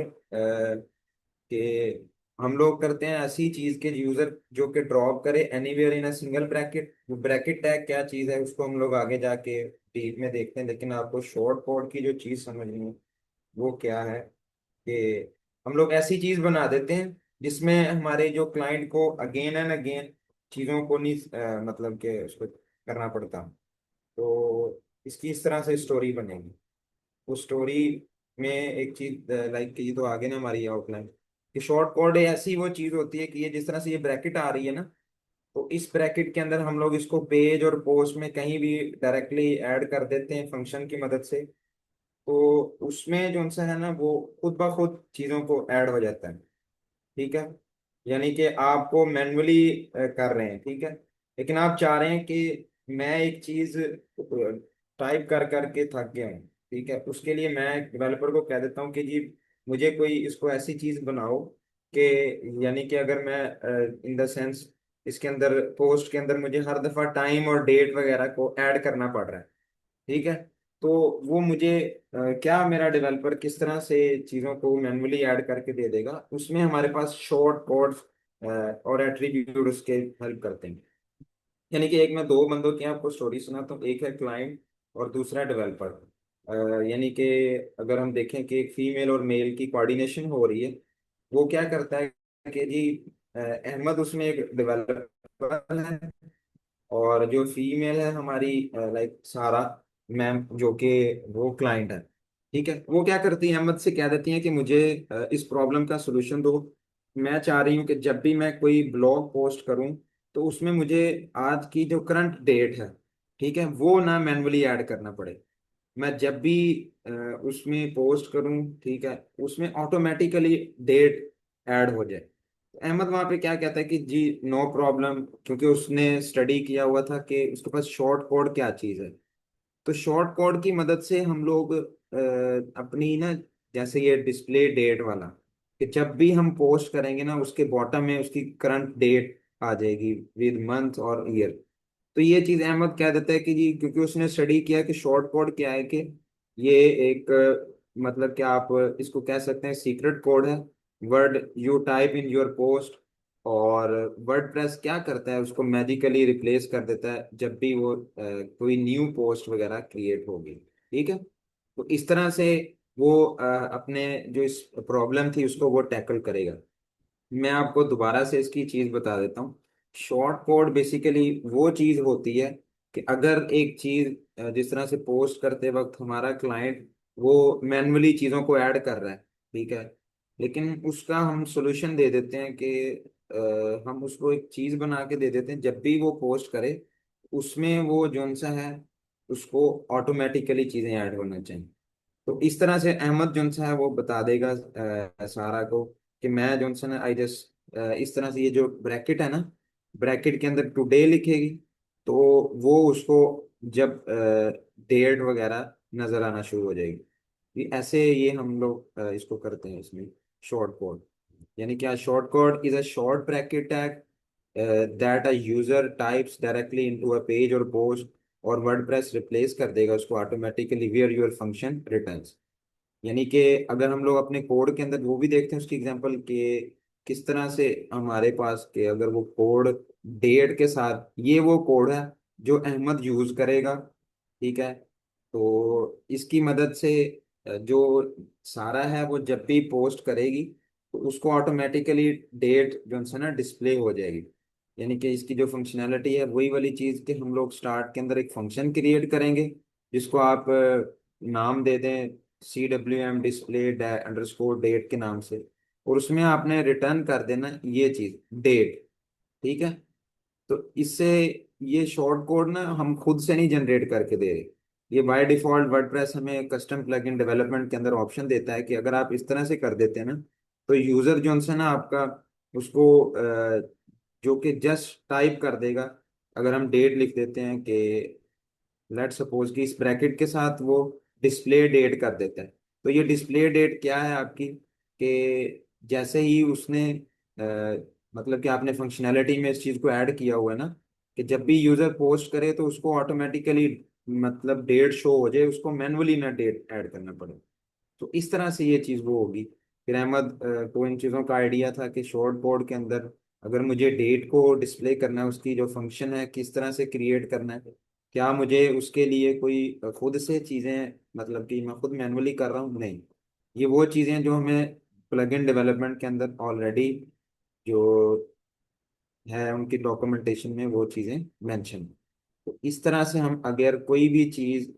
कि हम लोग करते हैं ऐसी चीज के यूजर जो कि ड्रॉप करे anywhere in a single bracket. वो ब्रैकेट टैग क्या चीज है उसको हम लोग आगे जाके डीप में देखते हैं, लेकिन आपको शॉर्ट कोड की जो चीज समझनी है वो क्या है कि हम लोग ऐसी चीज बना देते हैं जिसमें हमारे जो क्लाइंट को अगेन एंड अगेन चीजों को नहीं मतलब कि उसको करना पड़ता। तो इसकी इस तरह से स्टोरी बनेगी। उस स्टोरी में एक चीज लाइक कि ये तो आगे ना हमारी आउटलाइन कि शॉर्ट कोड ऐसी वो चीज होती है कि ये जिस तरह से ये ब्रैकेट आ रही है ना, तो इस ब्रैकेट के अंदर हम लोग इसको पेज और पोस्ट में कहीं भी डायरेक्टली ऐड कर देते हैं फंक्शन की मदद से। तो उसमें जो सा है ना वो खुद ब खुद चीजों को ऐड हो जाता है, ठीक है। यानी कि आपको मैनुअली कर रहे हैं, ठीक है। लेकिन आप चाह रहे हैं कि मैं एक चीज टाइप कर करके थक गया हूँ, ठीक है। उसके लिए मैं डेवलपर को कह देता हूँ कि जी मुझे कोई इसको ऐसी चीज बनाओ कि यानी कि अगर मैं इन द सेंस इसके अंदर पोस्ट के अंदर मुझे हर दफा टाइम और डेट वगैरह को ऐड करना पड़ रहा है, ठीक है। तो वो मुझे क्या मेरा डेवलपर किस तरह से चीज़ों को मैनुअली ऐड करके दे देगा, उसमें हमारे पास शॉर्ट कोड्स और एट्रीब्यूट उसके हेल्प करते हैं। यानी कि एक मैं दो बंदों की आपको स्टोरी सुनाता हूँ, एक है क्लाइंट और दूसरा डेवलपर। यानी कि अगर हम देखें कि एक फीमेल और मेल की कोऑर्डिनेशन हो रही है, वो क्या करता है कि जी अहमद उसमें एक डेवलपर है और जो फीमेल है हमारी लाइक सारा, मैम जो कि वो क्लाइंट है, ठीक है, वो क्या करती है, अहमद से कह देती है कि मुझे इस प्रॉब्लम का सोल्यूशन दो। मैं चाह रही हूँ कि जब भी मैं कोई ब्लॉग पोस्ट करूँ तो उसमें मुझे आज की जो करंट डेट है, ठीक है, वो ना मैन्युअली ऐड करना पड़े। मैं जब भी उसमें पोस्ट करूं, ठीक है, उसमें ऑटोमेटिकली डेट ऐड हो जाए। तो अहमद वहां पे क्या कहता है कि जी नो प्रॉब्लम, क्योंकि उसने स्टडी किया हुआ था कि उसके पास शॉर्ट कोड क्या चीज़ है। तो शॉर्ट कोड की मदद से हम लोग अपनी ना, जैसे ये डिस्प्ले डेट वाला, कि जब भी हम पोस्ट करेंगे ना उसके बॉटम में उसकी करंट डेट आ जाएगी विद मंथ और ईयर। तो ये चीज अहमद कह देता है कि जी, क्योंकि उसने स्टडी किया कि शॉर्ट कोड क्या है, कि ये एक मतलब कि आप इसको कह सकते हैं सीक्रेट कोड है। Word you type in your post, और वर्डप्रेस क्या करता है उसको मैजिकली रिप्लेस कर देता है जब भी वो कोई न्यू पोस्ट वगैरह क्रिएट होगी, ठीक है। तो इस तरह से वो अपने जो इस प्रॉब्लम थी उसको वो टैकल करेगा। मैं आपको दोबारा से इसकी चीज बता देता हूँ। शॉर्ट कोड बेसिकली वो चीज होती है कि अगर एक चीज जिस तरह से पोस्ट करते वक्त हमारा क्लाइंट वो मैन्युअली चीजों को ऐड कर रहा है, ठीक है, लेकिन उसका हम सॉल्यूशन दे देते हैं कि हम उसको एक चीज बना के दे देते हैं जब भी वो पोस्ट करे उसमें वो जोन सा है उसको ऑटोमेटिकली चीजें ऐड होना चाहिए। तो इस तरह से अहमद जोनसन है वो बता देगा सारा को कि मैं जोनसन आई जस्ट इस तरह से ये जो ब्रैकेट है ना, ब्रैकेट के अंदर टुडे लिखेगी तो वो उसको जब डेट वगैरह नजर आना शुरू हो जाएगी। ये ऐसे ये हम लोग इसको करते हैं इसमें शॉर्ट कोड। यानी क्या, short code is a short bracket tag that a user types directly into a page और पोस्ट, और वर्डप्रेस रिप्लेस कर देगा उसको automatically where your function returns. यानी कि अगर हम लोग अपने कोड के अंदर वो भी देखते हैं उसकी एग्जांपल के किस तरह से हमारे पास के अगर वो कोड डेट के साथ, ये वो कोड है जो अहमद यूज करेगा, ठीक है। तो इसकी मदद से जो सारा है वो जब भी पोस्ट करेगी तो उसको ऑटोमेटिकली डेट जो है ना डिस्प्ले हो जाएगी। यानी कि इसकी जो फंक्शनैलिटी है वही वाली चीज़ कि हम लोग स्टार्ट के अंदर एक फंक्शन क्रिएट करेंगे जिसको आप नाम दे दें CWM डिस्प्ले अंडरस्कोर डेट के नाम से, और उसमें आपने रिटर्न कर देना ये चीज़ डेट, ठीक है। तो इससे ये शॉर्ट कोड ना हम खुद से नहीं जनरेट करके दे रहे। ये बाय डिफॉल्ट वर्डप्रेस हमें कस्टम प्लगइन डेवलपमेंट के अंदर ऑप्शन देता है कि अगर आप इस तरह से कर देते हैं ना तो यूजर जो है ना आपका उसको जो कि जस्ट टाइप कर देगा। अगर हम डेट लिख देते हैं कि लेट सपोज कि इस ब्रैकेट के साथ वो डिस्प्ले डेट कर देता है, तो ये डिस्प्ले डेट क्या है आपकी, कि जैसे ही उसने मतलब कि आपने फंक्शनैलिटी में इस चीज़ को ऐड किया हुआ है ना, कि जब भी यूज़र पोस्ट करे तो उसको ऑटोमेटिकली मतलब डेट शो हो जाए, उसको मैनुअली ना डेट ऐड करना पड़े। तो इस तरह से ये चीज़ वो होगी। फिर अहमद को इन चीज़ों का आइडिया था कि शॉर्ट कोड के अंदर अगर मुझे डेट को डिस्प्ले करना है उसकी जो फंक्शन है किस तरह से क्रिएट करना है, क्या मुझे उसके लिए कोई खुद से चीज़ें, मतलब कि मैं खुद मैनुअली कर रहा हूँ, नहीं, ये वो चीज़ें जो हमें प्लगइन डेवलपमेंट के अंदर ऑलरेडी जो है उनकी डॉक्यूमेंटेशन में वो चीज़ें मेंशन। तो इस तरह से हम अगर कोई भी चीज़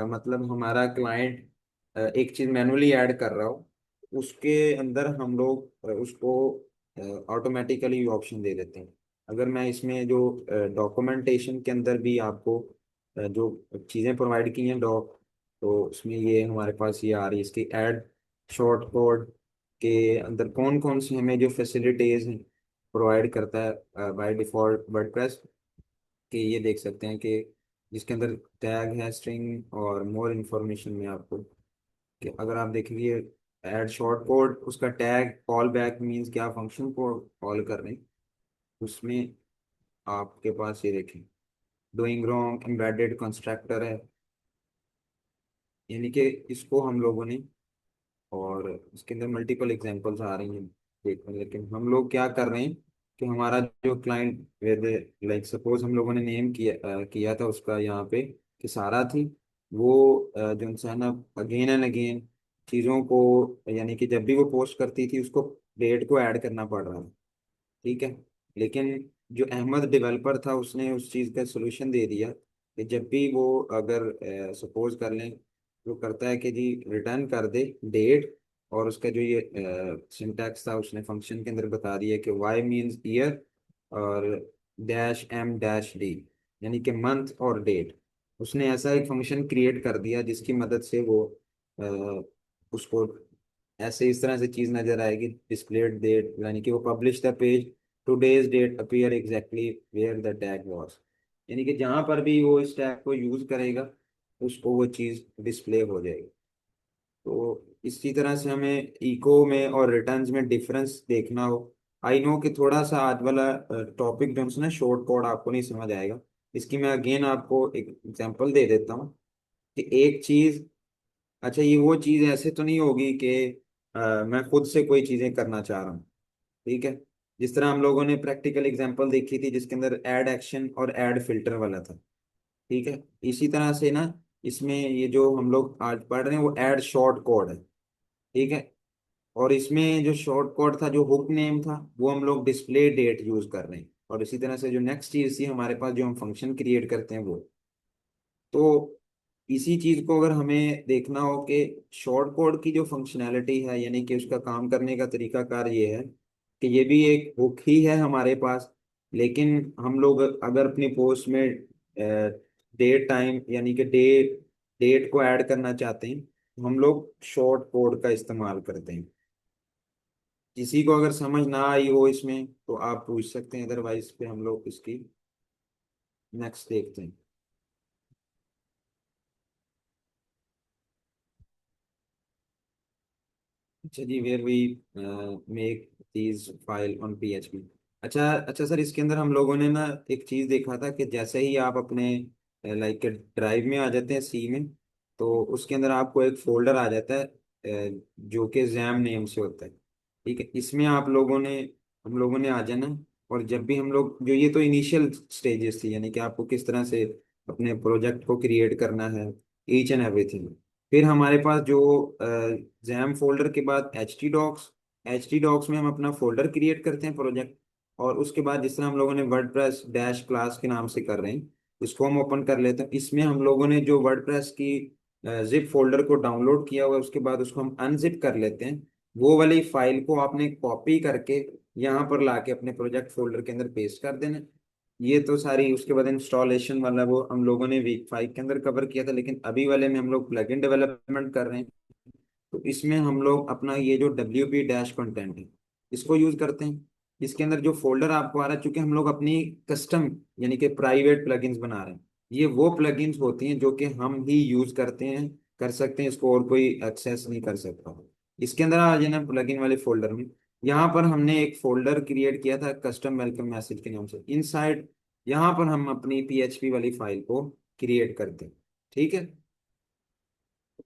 मतलब हमारा क्लाइंट एक चीज़ मैनुअली ऐड कर रहा हो उसके अंदर हम लोग उसको ऑटोमेटिकली ऑप्शन दे देते हैं। अगर मैं इसमें जो डॉक्यूमेंटेशन के अंदर भी आपको जो चीज़ें प्रोवाइड की हैं डॉक, तो उसमें ये हमारे पास ये आ रही है इसकी ऐड शॉर्ट कोड के अंदर कौन कौन सी हमें जो फैसिलिटीज प्रोवाइड करता है बाय डिफॉल्ट वर्डप्रेस, कि ये देख सकते हैं कि जिसके अंदर टैग है स्ट्रिंग और मोर इन्फॉर्मेशन में आपको, कि अगर आप देखेंगे ऐड शॉर्ट कोड उसका टैग कॉल बैक मीन्स क्या फंक्शन को कॉल कर रहे हैं, उसमें आपके पास ये देखें डूइंग रॉन्ग एम्बेडेड कंस्ट्रक्टर है। यानी कि इसको हम लोगों ने, और इसके अंदर मल्टीपल एग्जांपल्स आ रही हैं देखने, लेकिन हम लोग क्या कर रहे हैं कि हमारा जो क्लाइंट वेद, लाइक सपोज हम लोगों ने नेम किया था उसका यहाँ पे कि सारा थी, वो जो इंसान अगेन एंड अगेन चीज़ों को, यानी कि जब भी वो पोस्ट करती थी उसको डेट को ऐड करना पड़ रहा था, ठीक है। लेकिन जो अहमद डेवलपर था उसने उस चीज़ का सोल्यूशन दे दिया कि जब भी वो अगर सपोज कर लें, वो करता है कि जी रिटर्न कर दे डेट, और उसका जो ये सिंटैक्स था उसने फंक्शन के अंदर बता दिया कि वाई मीन्स ईयर और डैश एम डैश डी, यानी कि मंथ और डेट। उसने ऐसा एक फंक्शन क्रिएट कर दिया जिसकी मदद से वो अ, उसको ऐसे इस तरह से चीज नजर आएगी, डिस्प्लेड डेट, यानी कि वो publish the page, today's date appear exactly where the tag was, यानी कि जहां पर भी वो इस टैग को यूज करेगा उसको वो चीज डिस्प्ले हो जाएगी। तो इसी तरह से हमें इको में और रिटर्न्स में डिफरेंस देखना हो। आई नो कि थोड़ा सा आज वाला टॉपिक जो है ना शॉर्ट कोड आपको नहीं समझ आएगा। इसकी मैं अगेन आपको एक एग्जांपल दे देता हूँ कि एक चीज, अच्छा ये वो चीज ऐसे तो नहीं होगी कि मैं खुद से कोई चीजें करना चाह रहा हूँ, ठीक है। जिस तरह हम लोगों ने प्रैक्टिकल एग्जांपल देखी थी जिसके अंदर ऐड एक्शन और ऐड फिल्टर वाला था, ठीक है। इसी तरह से ना इसमें ये जो हम लोग आज पढ़ रहे हैं वो ऐड शॉर्ट कोड है, ठीक है। और इसमें जो शॉर्ट कोड था, जो हुक नेम था, वो हम लोग डिस्प्ले डेट यूज कर रहे हैं। और इसी तरह से जो नेक्स्ट चीज थी हमारे पास, जो हम फंक्शन क्रिएट करते हैं वो। तो इसी चीज को अगर हमें देखना हो कि शॉर्ट कोड की जो फंक्शनैलिटी है, यानी कि उसका काम करने का तरीकाकार ये है कि ये भी एक हुक ही है हमारे पास, लेकिन हम लोग अगर अपनी पोस्ट में डेट टाइम यानी कि डेट को ऐड करना चाहते हैं तो हम लोग शॉर्ट कोड का इस्तेमाल करते हैं। किसी को अगर समझ ना आई हो इसमें तो आप पूछ सकते हैं, अदरवाइज पे हम लोग इसकी नेक्स्ट देखते हैं। अच्छा जी, where we make these file on PHP। अच्छा अच्छा सर, इसके अंदर हम लोगों ने ना एक चीज़ देखा था कि जैसे ही आप अपने लाइक ड्राइव में आ जाते हैं, सी में, तो उसके अंदर आपको एक फोल्डर आ जाता है जो कि जैम नेम से होता है, ठीक है। इसमें आप लोगों ने हम लोगों ने आ जाना। और जब भी हम लोग जो, ये तो इनिशियल स्टेजेस थी, यानी कि आपको किस तरह से अपने प्रोजेक्ट को क्रिएट करना है, ईच एंड एवरीथिंग। फिर हमारे पास जो जैम फोल्डर के बाद एच टी डॉक्स में हम अपना फोल्डर क्रिएट करते हैं प्रोजेक्ट। और उसके बाद जिस तरह हम लोगों ने वर्डप्रेस डैश क्लास के नाम से कर रहे हैं, इसको हम ओपन कर लेते हैं। इसमें हम लोगों ने जो वर्डप्रेस की जिप फोल्डर को डाउनलोड किया हुआ है, उसके बाद उसको हम अनजिप कर लेते हैं। वो वाली फाइल को आपने कॉपी करके यहाँ पर लाके अपने प्रोजेक्ट फोल्डर के अंदर पेस्ट कर देना। ये तो सारी, उसके बाद इंस्टॉलेशन वाला वो हम लोगों ने वीक 5 के अंदर कवर किया था, लेकिन अभी वाले में हम लोग प्लगइन डेवलपमेंट कर रहे हैं। तो इसमें हम लोग अपना ये जो WP डैश कंटेंट है इसको यूज करते हैं। इसके अंदर जो फोल्डर आपको आ रहा है, चूंकि हम लोग अपनी कस्टम यानी कि प्राइवेट प्लगइन्स बना रहे हैं, ये वो प्लगइन्स होती हैं जो कि हम ही यूज करते हैं, कर सकते हैं, इसको और कोई एक्सेस नहीं कर सकता। इसके अंदर आ जाना प्लगइन वाले फोल्डर में। यहाँ पर हमने एक फोल्डर क्रिएट किया था कस्टम वेलकम मैसेज के नाम से, इनसाइड यहाँ पर हम अपनी PHP वाली फाइल को क्रिएट करते हैं, ठीक है।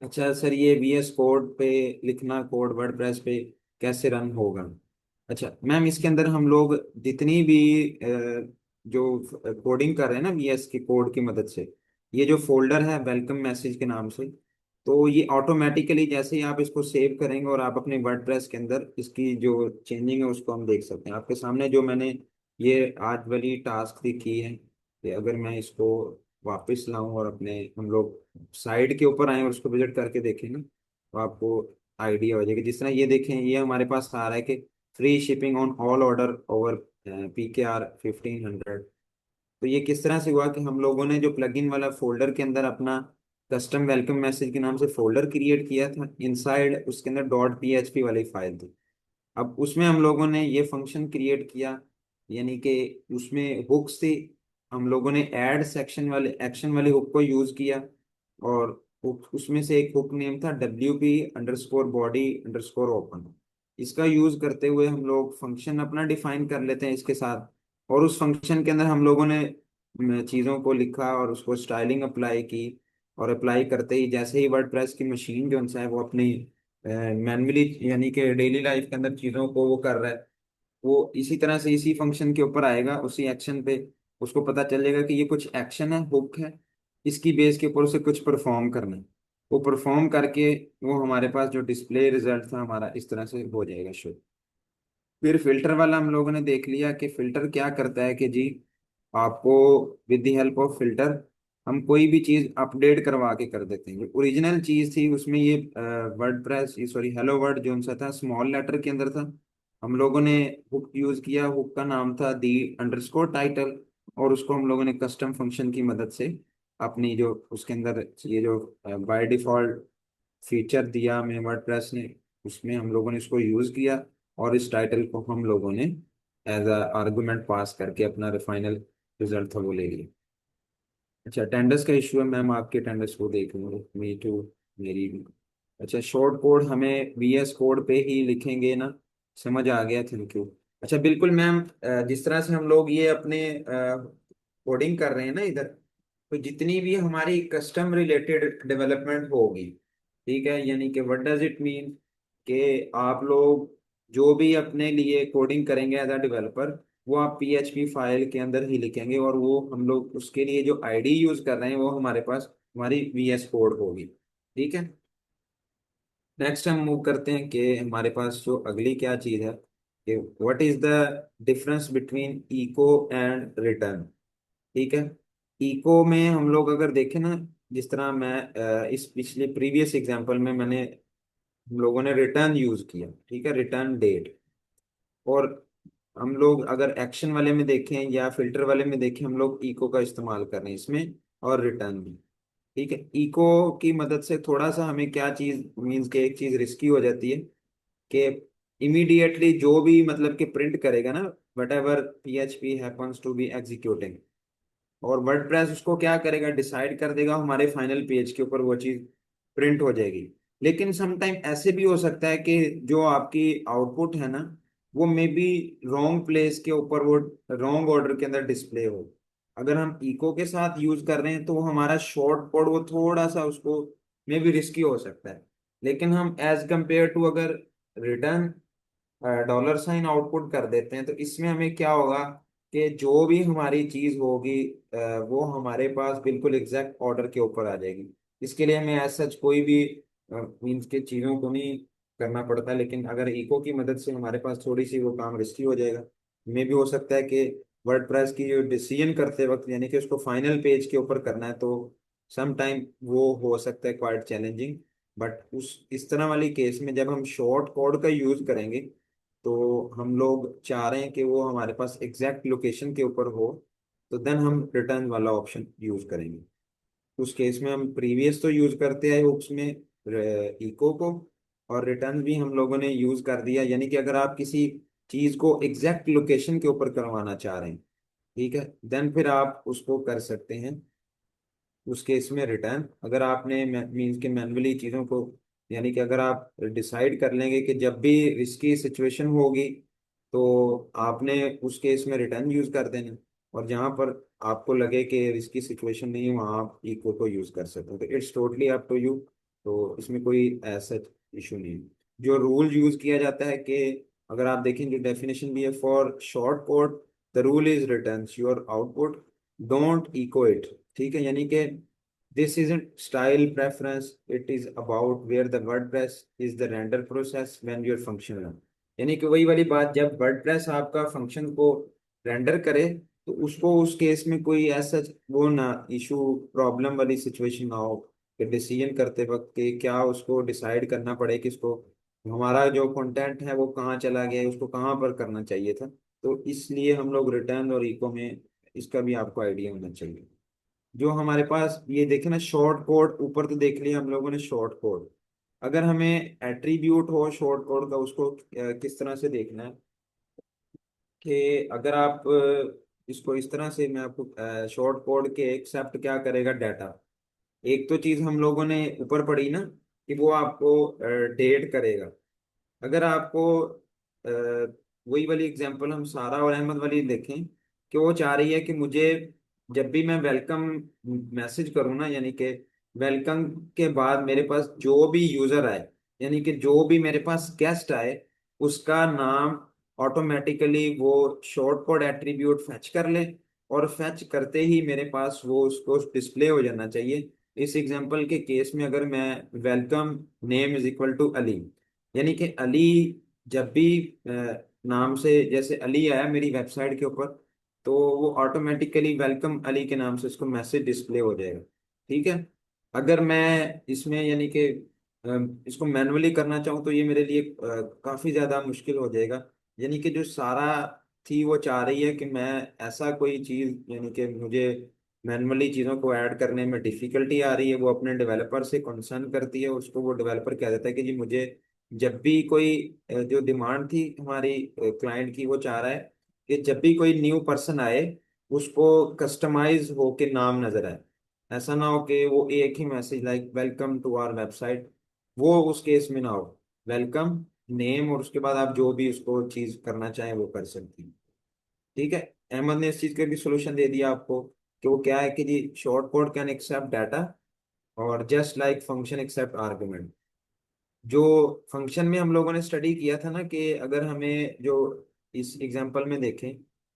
अच्छा सर, ये VS कोड पे लिखना, कोड वर्डप्रेस पे कैसे रन होगा? अच्छा मैम, इसके अंदर हम लोग जितनी भी जो कोडिंग कर रहे हैं ना VS की कोड की मदद से, ये जो फोल्डर है वेलकम मैसेज के नाम से, तो ये ऑटोमेटिकली जैसे ही आप इसको सेव करेंगे और आप अपने वर्डप्रेस के अंदर इसकी जो चेंजिंग है उसको हम देख सकते हैं आपके सामने। जो मैंने ये आज वाली टास्क भी की है कि अगर मैं इसको वापस लाऊं और अपने हम लोग साइड के ऊपर आए और उसको विजिट करके देखें ना, तो आपको आइडिया हो जाएगा। जिस तरह ये देखें, ये हमारे पास आ रहा है कि free shipping on all order over PKR 1500। तो ये किस तरह से हुआ कि हम लोगों ने जो प्लगइन वाला फोल्डर के अंदर अपना कस्टम वेलकम मैसेज के नाम से फोल्डर क्रिएट किया था, इनसाइड उसके अंदर .php वाली फाइल थी। अब उसमें हम लोगों ने ये फंक्शन क्रिएट किया, यानी कि उसमें हुक्स थी। हम लोगों ने ऐड सेक्शन वाले एक्शन वाले हुक को यूज किया, और उसमें से एक हुक नेम था WP_body_open। इसका यूज करते हुए हम लोग फंक्शन अपना डिफाइन कर लेते हैं इसके साथ। और उस फंक्शन के अंदर हम लोगों ने चीज़ों को लिखा और उसको स्टाइलिंग अप्लाई की। और अप्लाई करते ही जैसे ही वर्डप्रेस की मशीन जो है वो अपनी मैनुअली यानी कि डेली लाइफ के अंदर चीज़ों को वो कर रहा है, वो इसी तरह से इसी फंक्शन के ऊपर आएगा, उसी एक्शन पे उसको पता चलेगा कि ये कुछ एक्शन है, हुक है, इसकी बेस के ऊपर उसे कुछ परफॉर्म करना है। वो परफॉर्म करके वो हमारे पास जो डिस्प्ले रिजल्ट था हमारा इस तरह से हो जाएगा शो। फिर फिल्टर वाला हम लोगों ने देख लिया कि फिल्टर क्या करता है कि जी आपको with the help of filter हम कोई भी चीज अपडेट करवा के कर देते हैं। जो ओरिजिनल चीज थी उसमें ये वर्डप्रेस, सॉरी हेलो वर्ड जो सा था स्मॉल लेटर के अंदर था। हम लोगों ने हुक यूज किया, हुक का नाम था दी अंडरस्कोर टाइटल, और उसको हम लोगों ने कस्टम फंक्शन की मदद से अपनी जो उसके अंदर ये जो बाय डिफॉल्ट फीचर दिया हमें वर्डप्रेस ने, उसमें हम लोगों ने इसको यूज किया, और इस टाइटल को हम लोगों ने एज अ आर्गुमेंट पास करके अपना फाइनल रिजल्ट था वो ले लिया। अच्छा, अटेंडेंस का इशू है मैम, आपके अटेंडेंस को देख लूंगा, मी टू, मेरी भी। अच्छा, शॉर्ट कोड हमें वीएस कोड पे ही लिखेंगे ना? समझ आ गया, थैंक यू। अच्छा बिल्कुल मैम, जिस तरह से हम लोग ये अपने कोडिंग कर रहे हैं ना इधर, तो जितनी भी हमारी कस्टम रिलेटेड डेवलपमेंट होगी, ठीक है, यानी कि व्हाट डज इट मीन, कि आप लोग जो भी अपने लिए कोडिंग करेंगे एज अ डेवलपर, वो आप पीएचपी फाइल के अंदर ही लिखेंगे, और वो हम लोग उसके लिए जो आईडी यूज कर रहे हैं वो हमारे पास हमारी वीएस कोड होगी, ठीक है। नेक्स्ट हम मूव करते हैं कि हमारे पास जो अगली क्या चीज है, कि what is the difference between echo and return, ठीक है। इको में हम लोग अगर देखें ना, जिस तरह मैं इस पिछले प्रीवियस एग्जांपल में मैंने, हम लोगों ने रिटर्न यूज किया, ठीक है, रिटर्न डेट। और हम लोग अगर एक्शन वाले में देखें या फिल्टर वाले में देखें, हम लोग इको का इस्तेमाल कर रहे हैं इसमें, और रिटर्न भी, ठीक है। इको की मदद से थोड़ा सा हमें क्या चीज मीन्स के एक चीज रिस्की हो जाती है, कि इमीडिएटली जो भी मतलब कि प्रिंट करेगा ना, whatever PHP happens to be executing, और वर्डप्रेस उसको क्या करेगा, डिसाइड कर देगा हमारे फाइनल पेज के ऊपर वो चीज प्रिंट हो जाएगी। लेकिन समटाइम ऐसे भी हो सकता है कि जो आपकी आउटपुट है ना, वो मे बी रॉन्ग प्लेस के ऊपर, वो रॉन्ग ऑर्डर के अंदर डिस्प्ले हो। अगर हम इको के साथ यूज कर रहे हैं तो वो हमारा शॉर्ट कोड वो थोड़ा सा उसको मे बी रिस्की हो सकता है। लेकिन हम एज कंपेयर टू अगर रिटर्न डॉलर साइन आउटपुट कर देते हैं, तो इसमें हमें क्या होगा, कि जो भी हमारी चीज होगी वो हमारे पास बिल्कुल एग्जैक्ट ऑर्डर के ऊपर आ जाएगी। इसके लिए हमें एज सच कोई भी मीन्स के चीजों को नहीं करना पड़ता। लेकिन अगर इको की मदद से हमारे पास थोड़ी सी वो काम रिस्की हो जाएगा। मे भी हो सकता है कि वर्डप्रेस की जो डिसीजन करते वक्त, यानी कि उसको फाइनल पेज के ऊपर करना है, तो सम टाइम वो हो सकता है क्वाइट चैलेंजिंग। बट उस इस तरह वाली केस में जब हम शॉर्ट कोड का यूज करेंगे, तो हम लोग चाह रहे हैं कि वो हमारे पास एग्जैक्ट लोकेशन के ऊपर हो, तो देन हम रिटर्न वाला ऑप्शन यूज करेंगे। उस केस में हम प्रीवियस तो यूज करते हैं उसमें इको को, और रिटर्न भी हम लोगों ने यूज कर दिया। यानी कि अगर आप किसी चीज को एग्जैक्ट लोकेशन के ऊपर करवाना चाह रहे हैं, ठीक है, देन फिर आप उसको कर सकते हैं उस केस में रिटर्न। अगर आपने मीन्स के मैन्युअली चीज़ों को, यानी कि अगर आप डिसाइड कर लेंगे कि जब भी रिस्की सिचुएशन होगी, तो आपने उस केस में रिटर्न यूज कर देना, और जहां पर आपको लगे कि रिस्की सिचुएशन नहीं है, वहां आप इको को यूज कर सकते हो। तो it's totally up to you. तो इसमें कोई ऐसा इशू नहीं है। जो रूल यूज किया जाता है कि अगर आप देखें जो डेफिनेशन भी है, for short code the rule is return your output, don't echo it, ठीक है। यानी कि this isn't style preference, it is about where the WordPress is the render process when your function run। यानी कि वही वाली बात, जब WordPress आपका फंक्शन को रेंडर करे, तो उसको उस केस में कोई ऐसा वो ना इशू, प्रॉब्लम वाली सिचुएशन ना हो, कि डिसीजन करते वक्त कि क्या उसको डिसाइड करना पड़े कि इसको हमारा जो कंटेंट है वो कहाँ चला गया है, उसको कहाँ पर करना चाहिए था। तो इसलिए हम लोग रिटर्न और इको में इसका भी आपको आइडिया होना चाहिए। जो हमारे पास ये देखे ना शॉर्ट कोड, ऊपर तो देख लिया हम लोगों ने शॉर्ट कोड। अगर हमें एट्रीब्यूट हो शॉर्ट कोड का, उसको किस तरह से देखना है, कि अगर आप इसको इस तरह से, मैं आपको शॉर्ट कोड के एक्सेप्ट क्या करेगा डाटा। एक तो चीज हम लोगों ने ऊपर पढ़ी ना, कि वो आपको डेट करेगा। अगर आपको वही वाली एग्जांपल हम सारा और अहमद वाली देखें, कि वो चाह रही है कि मुझे जब भी मैं वेलकम मैसेज करूँ ना, यानी कि वेलकम के बाद मेरे पास जो भी यूजर आए, यानी कि जो भी मेरे पास गेस्ट आए, उसका नाम ऑटोमेटिकली वो शॉर्ट कोड एट्रीब्यूट फैच कर ले, और फैच करते ही मेरे पास वो उसको डिस्प्ले हो जाना चाहिए। इस एग्जांपल के केस में अगर मैं welcome name is equal to Ali, यानी कि अली जब भी नाम से जैसे अली आया मेरी वेबसाइट के ऊपर, तो वो ऑटोमेटिकली वेलकम अली के नाम से उसको मैसेज डिस्प्ले हो जाएगा। ठीक है। अगर मैं इसमें यानी कि इसको मैनुअली करना चाहूँ तो ये मेरे लिए काफ़ी ज़्यादा मुश्किल हो जाएगा। यानी कि जो सारा थी वो चाह रही है कि मैं ऐसा कोई चीज़ यानी कि मुझे मैनुअली चीज़ों को ऐड करने में डिफिकल्टी आ रही है, वो अपने डेवलपर से कंसर्न करती है। उसको वो डेवलपर कह देता है कि जी मुझे जब भी कोई जो डिमांड थी हमारी क्लाइंट की, वो चाह रहा है कि जब भी कोई न्यू पर्सन आए उसको कस्टमाइज होके नाम नजर आए। ऐसा ना हो कि वो एक ही message like welcome to our website, वो उस केस में ना हो। वेलकम नेम और उसके बाद आप जो भी उसको चीज करना चाहें वो कर सकती हैं। ठीक है। अहमद ने इस चीज का भी सोल्यूशन दे दिया आपको कि वो क्या है कि जी short code can accept data और just like function accept argument. जो फंक्शन में हम लोगों ने स्टडी किया था ना कि अगर हमें जो इस एग्जांपल में देखें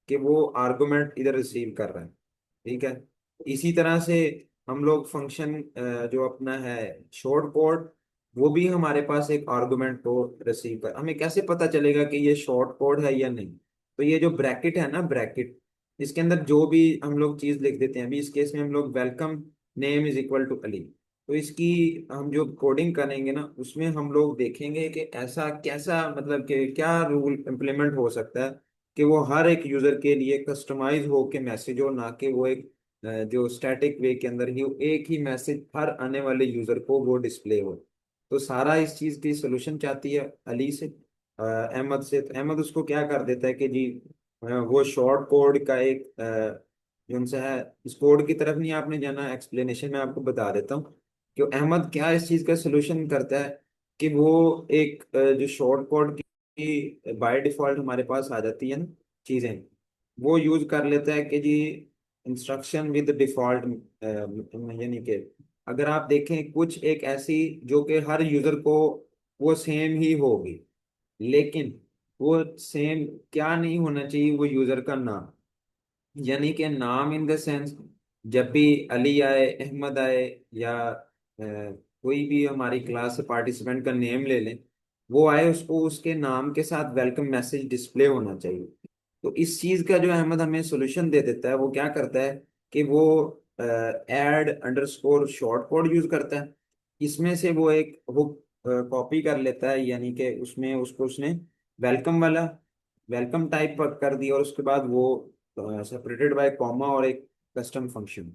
कि वो आर्गुमेंट इधर रिसीव कर रहा है। ठीक है। इसी तरह से हम लोग फंक्शन जो अपना है शॉर्ट कोड, वो भी हमारे पास एक आर्गुमेंट को रिसीव कर, हमें कैसे पता चलेगा कि ये शॉर्ट कोड है या नहीं? तो ये जो ब्रैकेट है ना, ब्रैकेट, इसके अंदर जो भी हम लोग चीज लिख देते हैं, अभी इस केस में हम लोग welcome name is equal to Ali. तो इसकी हम जो कोडिंग करेंगे ना उसमें हम लोग देखेंगे कि ऐसा कैसा मतलब कि क्या रूल इम्प्लीमेंट हो सकता है कि वो हर एक यूजर के लिए कस्टमाइज हो के मैसेज हो, ना कि वो एक जो स्टैटिक वे के अंदर ही एक ही मैसेज हर आने वाले यूजर को वो डिस्प्ले हो। तो सारा इस चीज की सोल्यूशन चाहती है अली से, अहमद से। तो अहमद उसको क्या कर देता है कि जी वो शॉर्ट कोड का एक जो सा है, इस कोड की तरफ नहीं आपने जाना, एक्सप्लेनेशन में आपको बता देता हूँ कि अहमद क्या इस चीज का सोल्यूशन करता है कि वो एक जो शॉर्ट कोड की बाय डिफॉल्ट हमारे पास आ जाती है ना चीजें, वो यूज कर लेता है कि जी इंस्ट्रक्शन विद डिफॉल्ट, यानी कि अगर आप देखें कुछ एक ऐसी जो कि हर यूजर को वो सेम ही होगी, लेकिन वो सेम क्या नहीं होना चाहिए, वो यूजर का नाम। यानी कि नाम इन द सेंस जब भी अली आए, अहमद आए, या कोई भी हमारी क्लास से पार्टिसिपेंट का नेम ले लें, वो आए उसको उसके नाम के साथ वेलकम मैसेज डिस्प्ले होना चाहिए। तो इस चीज का जो अहमद हमें सोल्यूशन दे देता है, वो क्या करता है कि वो add underscore short code use करता है। इसमें से वो एक हुक कॉपी कर लेता है, यानी कि उसमें उसको उसने वेलकम वाला वेलकम टाइप कर दिया, और उसके बाद वो सेपरेटेड बाय कॉमा और एक कस्टम फंक्शन।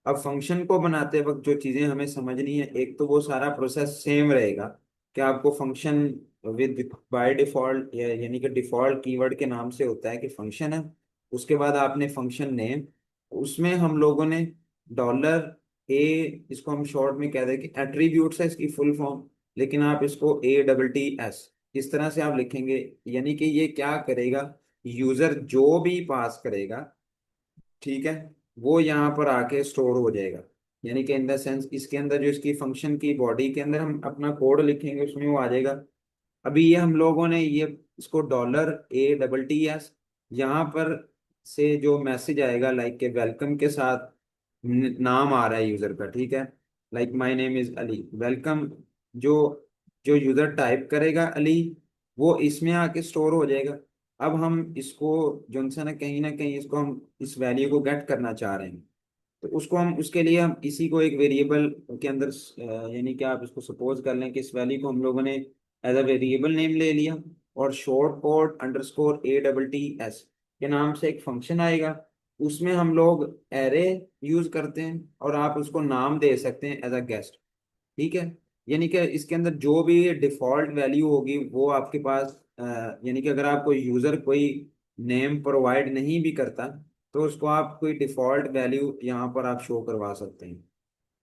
अब फंक्शन को बनाते वक्त जो चीजें हमें समझनी है, एक तो वो सारा प्रोसेस सेम रहेगा कि आपको फंक्शन विद बाय डिफॉल्ट यानी कि डिफॉल्ट कीवर्ड के नाम से होता है कि फंक्शन है। उसके बाद आपने फंक्शन नेम, उसमें हम लोगों ने डॉलर ए, इसको हम शॉर्ट में कह दें कि एट्रीब्यूट्स है इसकी फुल फॉर्म, लेकिन आप इसको ATTS इस तरह से आप लिखेंगे। यानी कि ये क्या करेगा, यूजर जो भी पास करेगा, ठीक है, वो यहाँ पर आके स्टोर हो जाएगा। यानी कि इन द सेंस इसके अंदर जो इसकी फंक्शन की बॉडी के अंदर हम अपना कोड लिखेंगे उसमें वो आ जाएगा। अभी ये हम लोगों ने ये इसको $ATTS यहाँ पर से जो मैसेज आएगा लाइक के वेलकम के साथ नाम आ रहा है यूजर का, ठीक है, like my name is Ali welcome, जो जो यूजर टाइप करेगा अली, वो इसमें आके स्टोर हो जाएगा। अब हम इसको जो है ना कहीं इसको हम इस वैल्यू को गेट करना चाह रहे हैं, तो उसको हम उसके लिए हम इसी को एक वेरिएबल के अंदर यानी कि आप इसको सपोज कर लें कि इस वैल्यू को हम लोगों ने एज अ वेरिएबल नेम ले लिया, और शॉर्ट कोड अंडरस्कोर ATTS के नाम से एक फंक्शन आएगा। उसमें हम लोग एरे यूज करते हैं और आप उसको नाम दे सकते हैं एज अ गेस्ट। ठीक है। यानी कि इसके अंदर जो भी डिफॉल्ट वैल्यू होगी वो आपके पास यानी कि अगर आपको यूजर कोई नेम प्रोवाइड नहीं भी करता, तो उसको आप कोई डिफॉल्ट वैल्यू यहाँ पर आप शो करवा सकते हैं।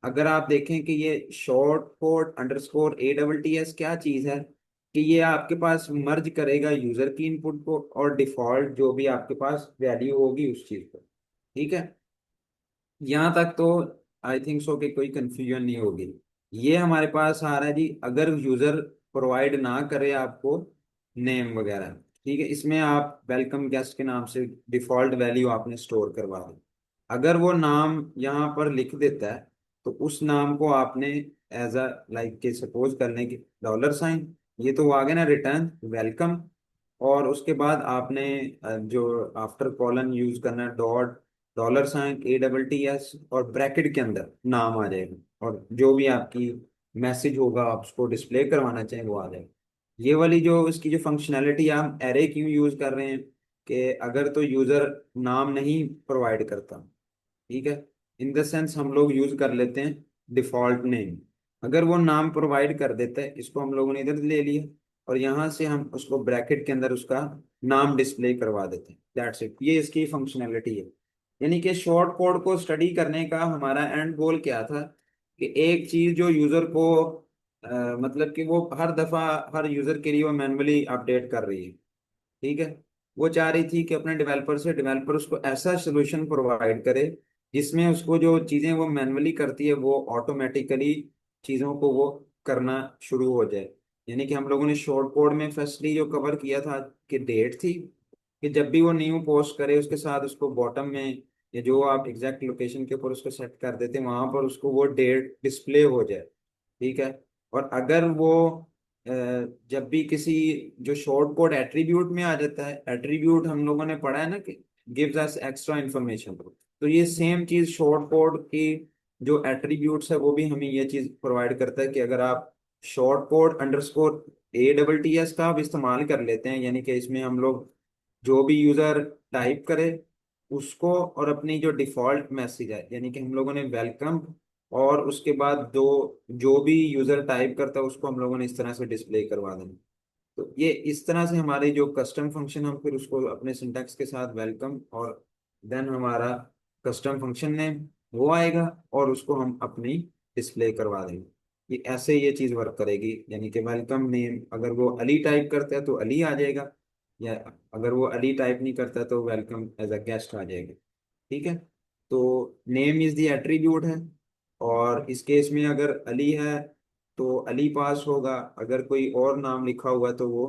अगर आप देखें कि ये शॉर्ट कोड अंडरस्कोर ATTS क्या चीज़ है, कि ये आपके पास मर्ज करेगा यूजर की इनपुट को और डिफॉल्ट जो भी आपके पास वैल्यू होगी उस चीज़ को। ठीक है। यहाँ तक तो आई थिंक सो कि कोई कंफ्यूजन नहीं होगी। ये हमारे पास आ रहा है जी, अगर यूजर प्रोवाइड ना करे आपको नेम वगैरह, ठीक है, इसमें आप वेलकम गेस्ट के नाम से डिफॉल्ट वैल्यू आपने स्टोर करवा दी। अगर वो नाम यहाँ पर लिख देता है तो उस नाम को आपने एज अ लाइक के सपोज करने की $, ये तो वो आ गया ना रिटर्न वेलकम, और उसके बाद आपने जो आफ्टर कॉलन यूज करना है, डॉट, $ATTS, और ब्रैकेट के अंदर नाम आ जाएगा, और जो भी आपकी मैसेज होगा आप उसको डिस्प्ले करवाना चाहें वो आ जाएगा। ये वाली जो इसकी जो फंक्शनैलिटी, हम एरे क्यों यूज कर रहे हैं कि अगर तो यूजर नाम नहीं प्रोवाइड करता, ठीक है, इन द सेंस हम लोग यूज कर लेते हैं डिफॉल्ट नेम। अगर वो नाम प्रोवाइड कर देता है, इसको हम लोगों ने इधर ले लिया, और यहाँ से हम उसको ब्रैकेट के अंदर उसका नाम डिस्प्ले करवा देते हैं, दैट्स इट। ये इसकी फंक्शनैलिटी है। यानी कि शॉर्ट कोड को स्टडी करने का हमारा एंड गोल क्या था, कि एक चीज जो यूजर को मतलब कि वो हर दफा हर यूजर के लिए वो मैनुअली अपडेट कर रही है, ठीक है, वो चाह रही थी कि अपने डेवलपर से डेवलपर उसको ऐसा सोल्यूशन प्रोवाइड करे जिसमें उसको जो चीजें वो मैनुअली करती है वो ऑटोमेटिकली चीजों को वो करना शुरू हो जाए। यानी कि हम लोगों ने शॉर्ट कोड में फर्स्टली जो कवर किया था कि डेट थी, कि जब भी वो न्यू पोस्ट करे उसके साथ उसको बॉटम में, या जो आप एग्जैक्ट लोकेशन के ऊपर उसको सेट कर देते हैं वहां पर उसको वो डेट डिस्प्ले हो जाए, ठीक है। और अगर वो जब भी किसी, जो शॉर्ट कोड एट्रीब्यूट में आ जाता है, एट्रीब्यूट हम लोगों ने पढ़ा है ना कि गिव्स अस एक्स्ट्रा इन्फॉर्मेशन, तो ये सेम चीज शॉर्ट कोड की जो एट्रीब्यूट्स है वो भी हमें ये चीज प्रोवाइड करता है कि अगर आप शॉर्ट कोड अंडरस्कोर ATTS का आप इस्तेमाल कर लेते हैं, यानी कि इसमें हम लोग जो भी यूजर टाइप करे उसको, और अपनी जो डिफॉल्ट मैसेज है यानी कि हम लोगों ने वेलकम, और उसके बाद दो, जो भी यूजर टाइप करता है उसको हम लोगों ने इस तरह से डिस्प्ले करवा देना। तो ये इस तरह से हमारे जो कस्टम फंक्शन, हम फिर उसको अपने सिंटैक्स के साथ वेलकम, और देन हमारा कस्टम फंक्शन नेम वो आएगा, और उसको हम अपनी डिस्प्ले करवा देंगे। ये ऐसे ये चीज वर्क करेगी, यानी कि वेलकम नेम अगर वो अली टाइप करता है तो अली आ जाएगा, या अगर वो अली टाइप नहीं करता तो वेलकम एज अ गेस्ट आ जाएगा, ठीक है। तो नेम इज द एट्रीब्यूट है, और इस केस में अगर अली है तो अली पास होगा, अगर कोई और नाम लिखा हुआ है तो वो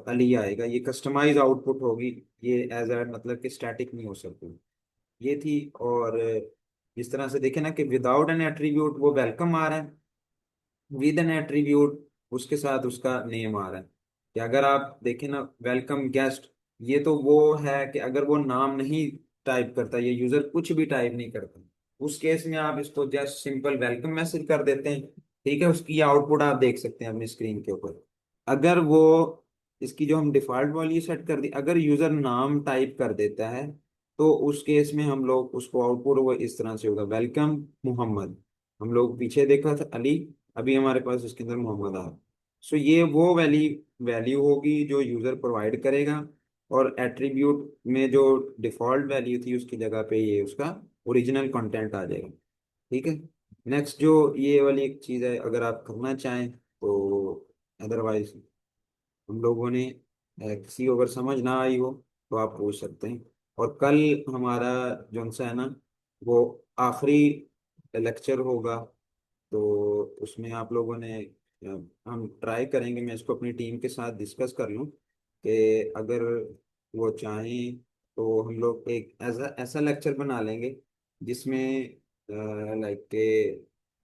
अली आएगा। ये कस्टमाइज आउटपुट होगी, ये एज अ मतलब कि स्टैटिक नहीं हो सकती। ये थी। और जिस तरह से देखे ना कि विदाउट एन एट्रीब्यूट वो वेलकम आ रहा है, विद एन एट्रीब्यूट उसके साथ उसका नेम आ रहा है। कि अगर आप देखें ना वेलकम गेस्ट, ये तो वो है कि अगर वो नाम नहीं टाइप करता, ये यूजर कुछ भी टाइप नहीं करता, उस केस में आप इसको जस्ट सिंपल वेलकम मैसेज कर देते हैं, ठीक है। उसकी आउटपुट आप देख सकते हैं अपनी स्क्रीन के ऊपर। अगर वो, इसकी जो हम डिफॉल्ट वैल्यू सेट कर दी, अगर यूजर नाम टाइप कर देता है तो उस केस में हम लोग उसको आउटपुट वो इस तरह से होगा, वेलकम मोहम्मद। हम लोग पीछे देखा था अली, अभी हमारे पास इसके अंदर मोहम्मद आ। सो ये वो वैल्यू वैल्यू होगी जो यूजर प्रोवाइड करेगा, और एट्रीब्यूट में जो डिफॉल्ट वैल्यू थी उसकी जगह पे ये उसका ओरिजिनल कंटेंट आ जाएगा, ठीक है। नेक्स्ट जो ये वाली एक चीज़ है, अगर आप करना चाहें तो, अदरवाइज हम लोगों ने किसी को अगर समझ ना आई हो तो आप पूछ सकते हैं। और कल हमारा जो सा है ना वो आखिरी लेक्चर होगा, तो उसमें आप लोगों ने हम ट्राई करेंगे, मैं इसको अपनी टीम के साथ डिस्कस कर लूँ कि अगर वो चाहें तो हम लोग एक ऐसा ऐसा लेक्चर बना लेंगे जिसमें लाइक के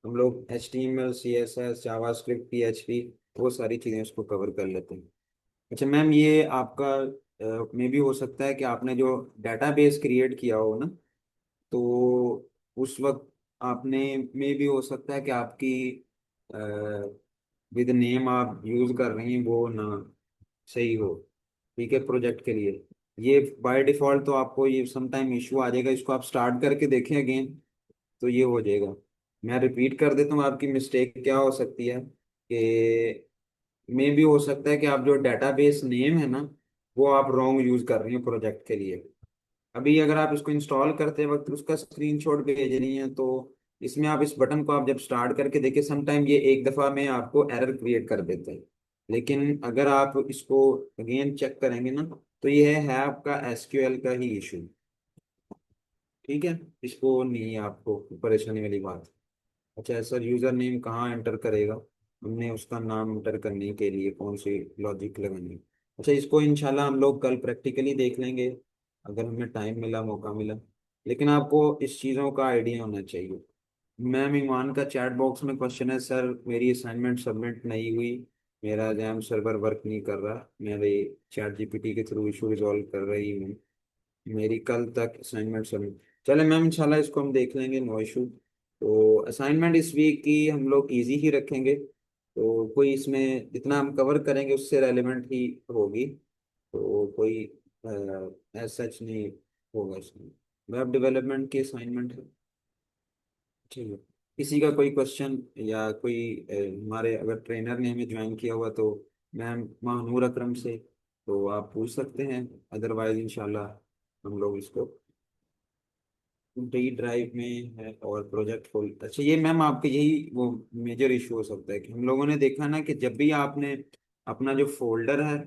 हम लोग HTML CSS जावास्क्रिप्ट PHP वो सारी चीज़ें उसको कवर कर लेते हैं। अच्छा मैम, ये आपका मे भी हो सकता है कि आपने जो डेटाबेस क्रिएट किया हो ना, तो उस वक्त आपने, मे भी हो सकता है कि आपकी विद नेम आप यूज कर रही हैं वो ना सही हो, ठीक है, प्रोजेक्ट के लिए। ये बाय डिफॉल्ट तो आपको ये समटाइम इशू आ जाएगा, इसको आप स्टार्ट करके देखें अगेन, तो ये हो जाएगा। मैं रिपीट कर देता हूँ, आपकी मिस्टेक क्या हो सकती है कि मे भी हो सकता है कि आप जो डेटाबेस नेम है ना वो आप रॉन्ग यूज कर रही हैं प्रोजेक्ट के लिए। अभी अगर आप इसको इंस्टॉल करते वक्त उसका स्क्रीनशॉट भेज रही हैं, तो इसमें आप इस बटन को आप जब स्टार्ट करके देखिए, समटाइम ये एक दफ़ा में आपको एरर क्रिएट कर देता है, लेकिन अगर आप इसको अगेन चेक करेंगे ना तो ये है आपका SQL का ही इशू, ठीक है। इसको नहीं है आपको परेशानी वाली बात। अच्छा सर, यूज़र नेम कहाँ एंटर करेगा, हमने उसका नाम एंटर करने के लिए कौन सी लॉजिक लगाएंगे। अच्छा, इसको इंशाल्लाह हम लोग कल प्रैक्टिकली देख लेंगे अगर हमें टाइम मिला, मौका मिला। लेकिन आपको इस चीज़ों का आइडिया होना चाहिए। मैम ईमान का चैट बॉक्स में क्वेश्चन है, सर मेरी असाइनमेंट सबमिट नहीं हुई, मेरा जैम सर्वर वर्क नहीं कर रहा, मैं भाई चैट जीपीटी के थ्रू इशू रिजॉल्व कर रही हूँ। मेरी कल तक असाइनमेंट सबमिट। चले मैम, इंशाल्लाह इसको हम देख लेंगे, नो इशू। तो असाइनमेंट इस वीक की हम लोग इजी ही रखेंगे, तो कोई इसमें जितना हम कवर करेंगे उससे रेलेवेंट ही होगी। तो कोई एज सच नहीं होगा इसमें। वेब डेवलपमेंट की असाइनमेंट है। ठीक है। किसी का कोई क्वेश्चन या कोई हमारे अगर ट्रेनर ने हमें ज्वाइन किया हुआ तो मैम महानूर अकरम से, तो आप पूछ सकते हैं। अदरवाइज इंशाल्लाह हम लोग इसको डी ड्राइव में है और प्रोजेक्ट फोल्डर। अच्छा, ये मैम आपके यही वो मेजर इशू हो सकता है कि हम लोगों ने देखा ना कि जब भी आपने अपना जो फोल्डर है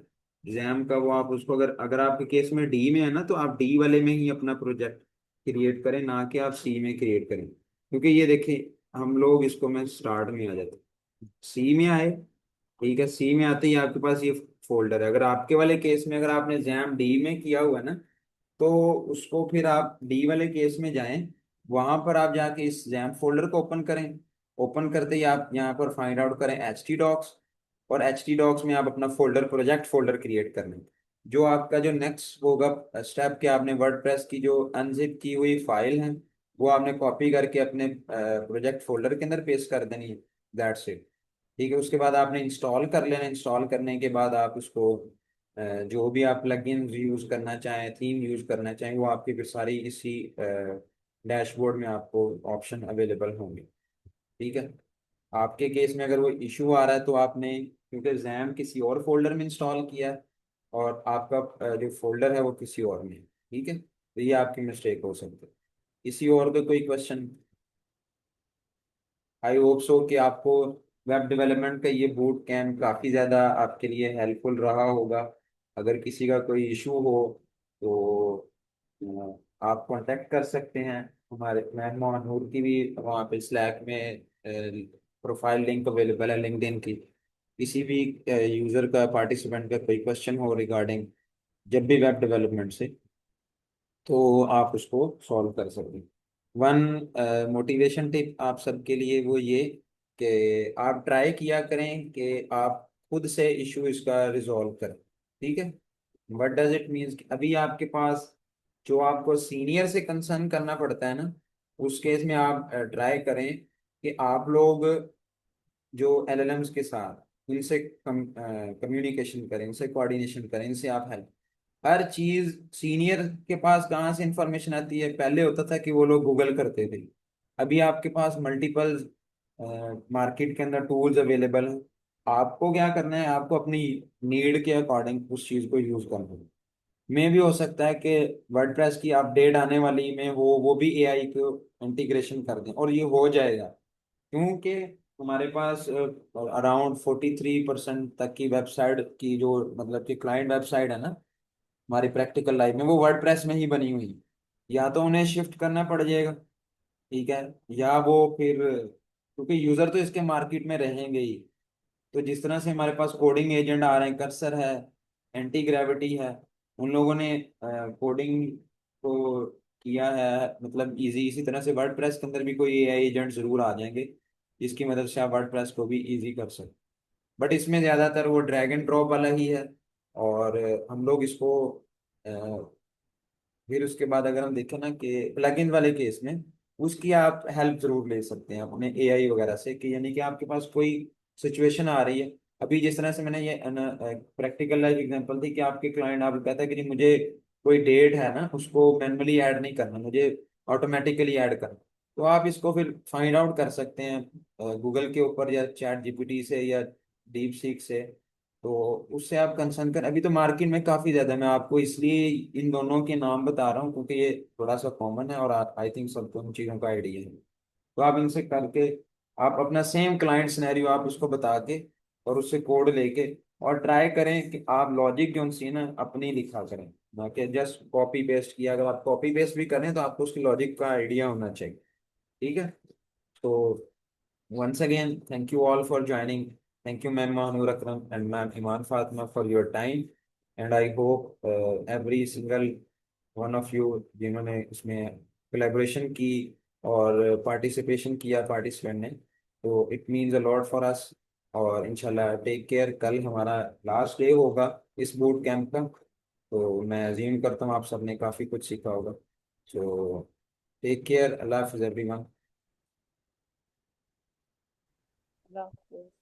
जैम का, वो आप उसको अगर अगर आपके केस में डी में है ना, तो आप डी वाले में ही अपना प्रोजेक्ट क्रिएट करें, ना कि आप सी में क्रिएट करें। क्योंकि ये देखिए, हम लोग इसको मैं स्टार्ट में आ जाते, सी में आए, ठीक है, सी में आते ही आपके पास ये फोल्डर है। अगर आपके वाले केस में अगर आपने जैम डी में किया हुआ है ना, तो उसको फिर आप डी वाले केस में जाएं, वहां पर आप जाके इस जैम फोल्डर को ओपन करें। ओपन करते ही आप यहाँ पर फाइंड आउट करें एच टी डॉक्स, और एच टी डॉक्स में आप अपना फोल्डर प्रोजेक्ट फोल्डर क्रिएट कर लें। जो आपका जो नेक्स्ट होगा स्टेप, कि आपने वर्डप्रेस की जो अनजिप की हुई फाइल है वो आपने कॉपी करके अपने प्रोजेक्ट फोल्डर के अंदर पेस्ट कर देनी है। That's it. ठीक है, उसके बाद आपने इंस्टॉल कर लेना। इंस्टॉल करने के बाद आप उसको जो भी आप प्लगइन यूज करना चाहें, थीम यूज करना चाहें, वो आपकी फिर सारी इसी डैशबोर्ड में आपको ऑप्शन अवेलेबल होंगे। ठीक है। आपके केस में अगर वो इशू आ रहा है तो आपने, क्योंकि जैम किसी और फोल्डर में इंस्टॉल किया है और आपका जो फोल्डर है वो किसी और में है, ठीक है, तो ये आपकी मिस्टेक हो सकती है। किसी और का कोई क्वेश्चन? आई होप सो कि आपको वेब डेवलपमेंट का ये बूट कैम्प काफ़ी ज़्यादा आपके लिए हेल्पफुल रहा होगा। अगर किसी का कोई इशू हो तो आप कांटेक्ट कर सकते हैं। हमारे मैम नूर की भी वहाँ पे स्लैक में प्रोफाइल लिंक अवेलेबल है लिंक्डइन की। किसी भी यूज़र का, पार्टिसिपेंट का कोई क्वेश्चन हो रिगार्डिंग जब भी वेब डेवलपमेंट से, तो आप उसको सॉल्व कर सकते हैं। वन मोटिवेशन टिप आप सबके लिए वो ये, कि आप ट्राई किया करें कि आप खुद से इशू इसका रिजॉल्व करें। ठीक है। व्हाट डज इट मीन्स, अभी आपके पास जो आपको सीनियर से कंसर्न करना पड़ता है ना, उस केस में आप ट्राई करें कि आप लोग जो एलएलएम्स के साथ इनसे कम्युनिकेशन करें, इनसे कोऑर्डिनेशन करें, इनसे आप हेल्प। हर चीज सीनियर के पास कहाँ से इंफॉर्मेशन आती है? पहले होता था कि वो लोग गूगल करते थे। अभी आपके पास मल्टीपल मार्केट के अंदर टूल्स अवेलेबल हैं। आपको क्या करना है? आपको अपनी नीड के अकॉर्डिंग उस चीज को यूज करना है। में भी हो सकता है कि वर्डप्रेस की अपडेट आने वाली में वो भी एआई को इंटीग्रेशन कर दें, और ये हो जाएगा। क्योंकि हमारे पास अराउंड 43% तक की वेबसाइट की जो, मतलब कि क्लाइंट वेबसाइट है ना हमारी प्रैक्टिकल लाइफ में, वो वर्डप्रेस में ही बनी हुई है। या तो उन्हें शिफ्ट करना पड़ जाएगा, ठीक है, या वो फिर, क्योंकि यूजर तो इसके मार्केट में रहेंगे ही। तो जिस तरह से हमारे पास कोडिंग एजेंट आ रहे हैं, कर्सर है, एंटी ग्रेविटी है, उन लोगों ने कोडिंग को किया है मतलब इजी, इसी तरह से वर्डप्रेस के अंदर भी कोई एआई एजेंट जरूर आ जाएंगे जिसकी मदद से आप वर्डप्रेस को भी इजी कर सकते। बट इसमें ज्यादातर वो ड्रैग एंड ड्रॉप वाला ही है। और हम लोग इसको फिर उसके बाद अगर हम देखें ना कि प्लगइन वाले केस में, उसकी आप हेल्प जरूर ले सकते हैं अपने एआई वगैरह से, कि यानी कि आपके पास कोई सिचुएशन आ रही है। अभी जिस तरह से मैंने ये प्रैक्टिकल लाइफ एग्जांपल थी कि आपके क्लाइंट आप कहता है कि जी मुझे कोई डेट है ना उसको मैनुअली ऐड नहीं करना, मुझे ऑटोमेटिकली ऐड करना। तो आप इसको फिर फाइंड आउट कर सकते हैं गूगल के ऊपर या चैट जीपीटी से या डीप सीक से। तो उससे आप कंसर्न कर, अभी तो मार्केट में काफी ज्यादा, मैं आपको इसलिए इन दोनों के नाम बता रहा हूँ क्योंकि ये थोड़ा सा कॉमन है और आई थिंक सबको इन चीजों का आइडिया है। तो आप इनसे करके आप अपना सेम क्लाइंट सिनेरियो आप उसको बता के और उससे कोड लेके और ट्राई करें कि आप लॉजिक जो सी ना अपनी लिखा करें, ना कि जस्ट कॉपी पेस्ट किया। अगर आप कॉपी पेस्ट भी करें तो आपको उसकी लॉजिक का आइडिया होना चाहिए। ठीक है। तो once again, thank you all for joining. Thank you, Ma'am Mahanur Akram and Ma'am Iman Fatma for your time. And I hope every single one of you जिन्होंने इसमें collaboration की और participation किया participant ने, तो it means a lot for us. और इंशाल्लाह take care. कल हमारा लास्ट डे होगा इस बूट कैंप का, तो मैं अज्यूम करता हूँ आप सबने काफ़ी कुछ सीखा होगा। तो टेक केयर, अल्लाह हाफिज़ एवरीवन। अल्लाह हाफ़िज़।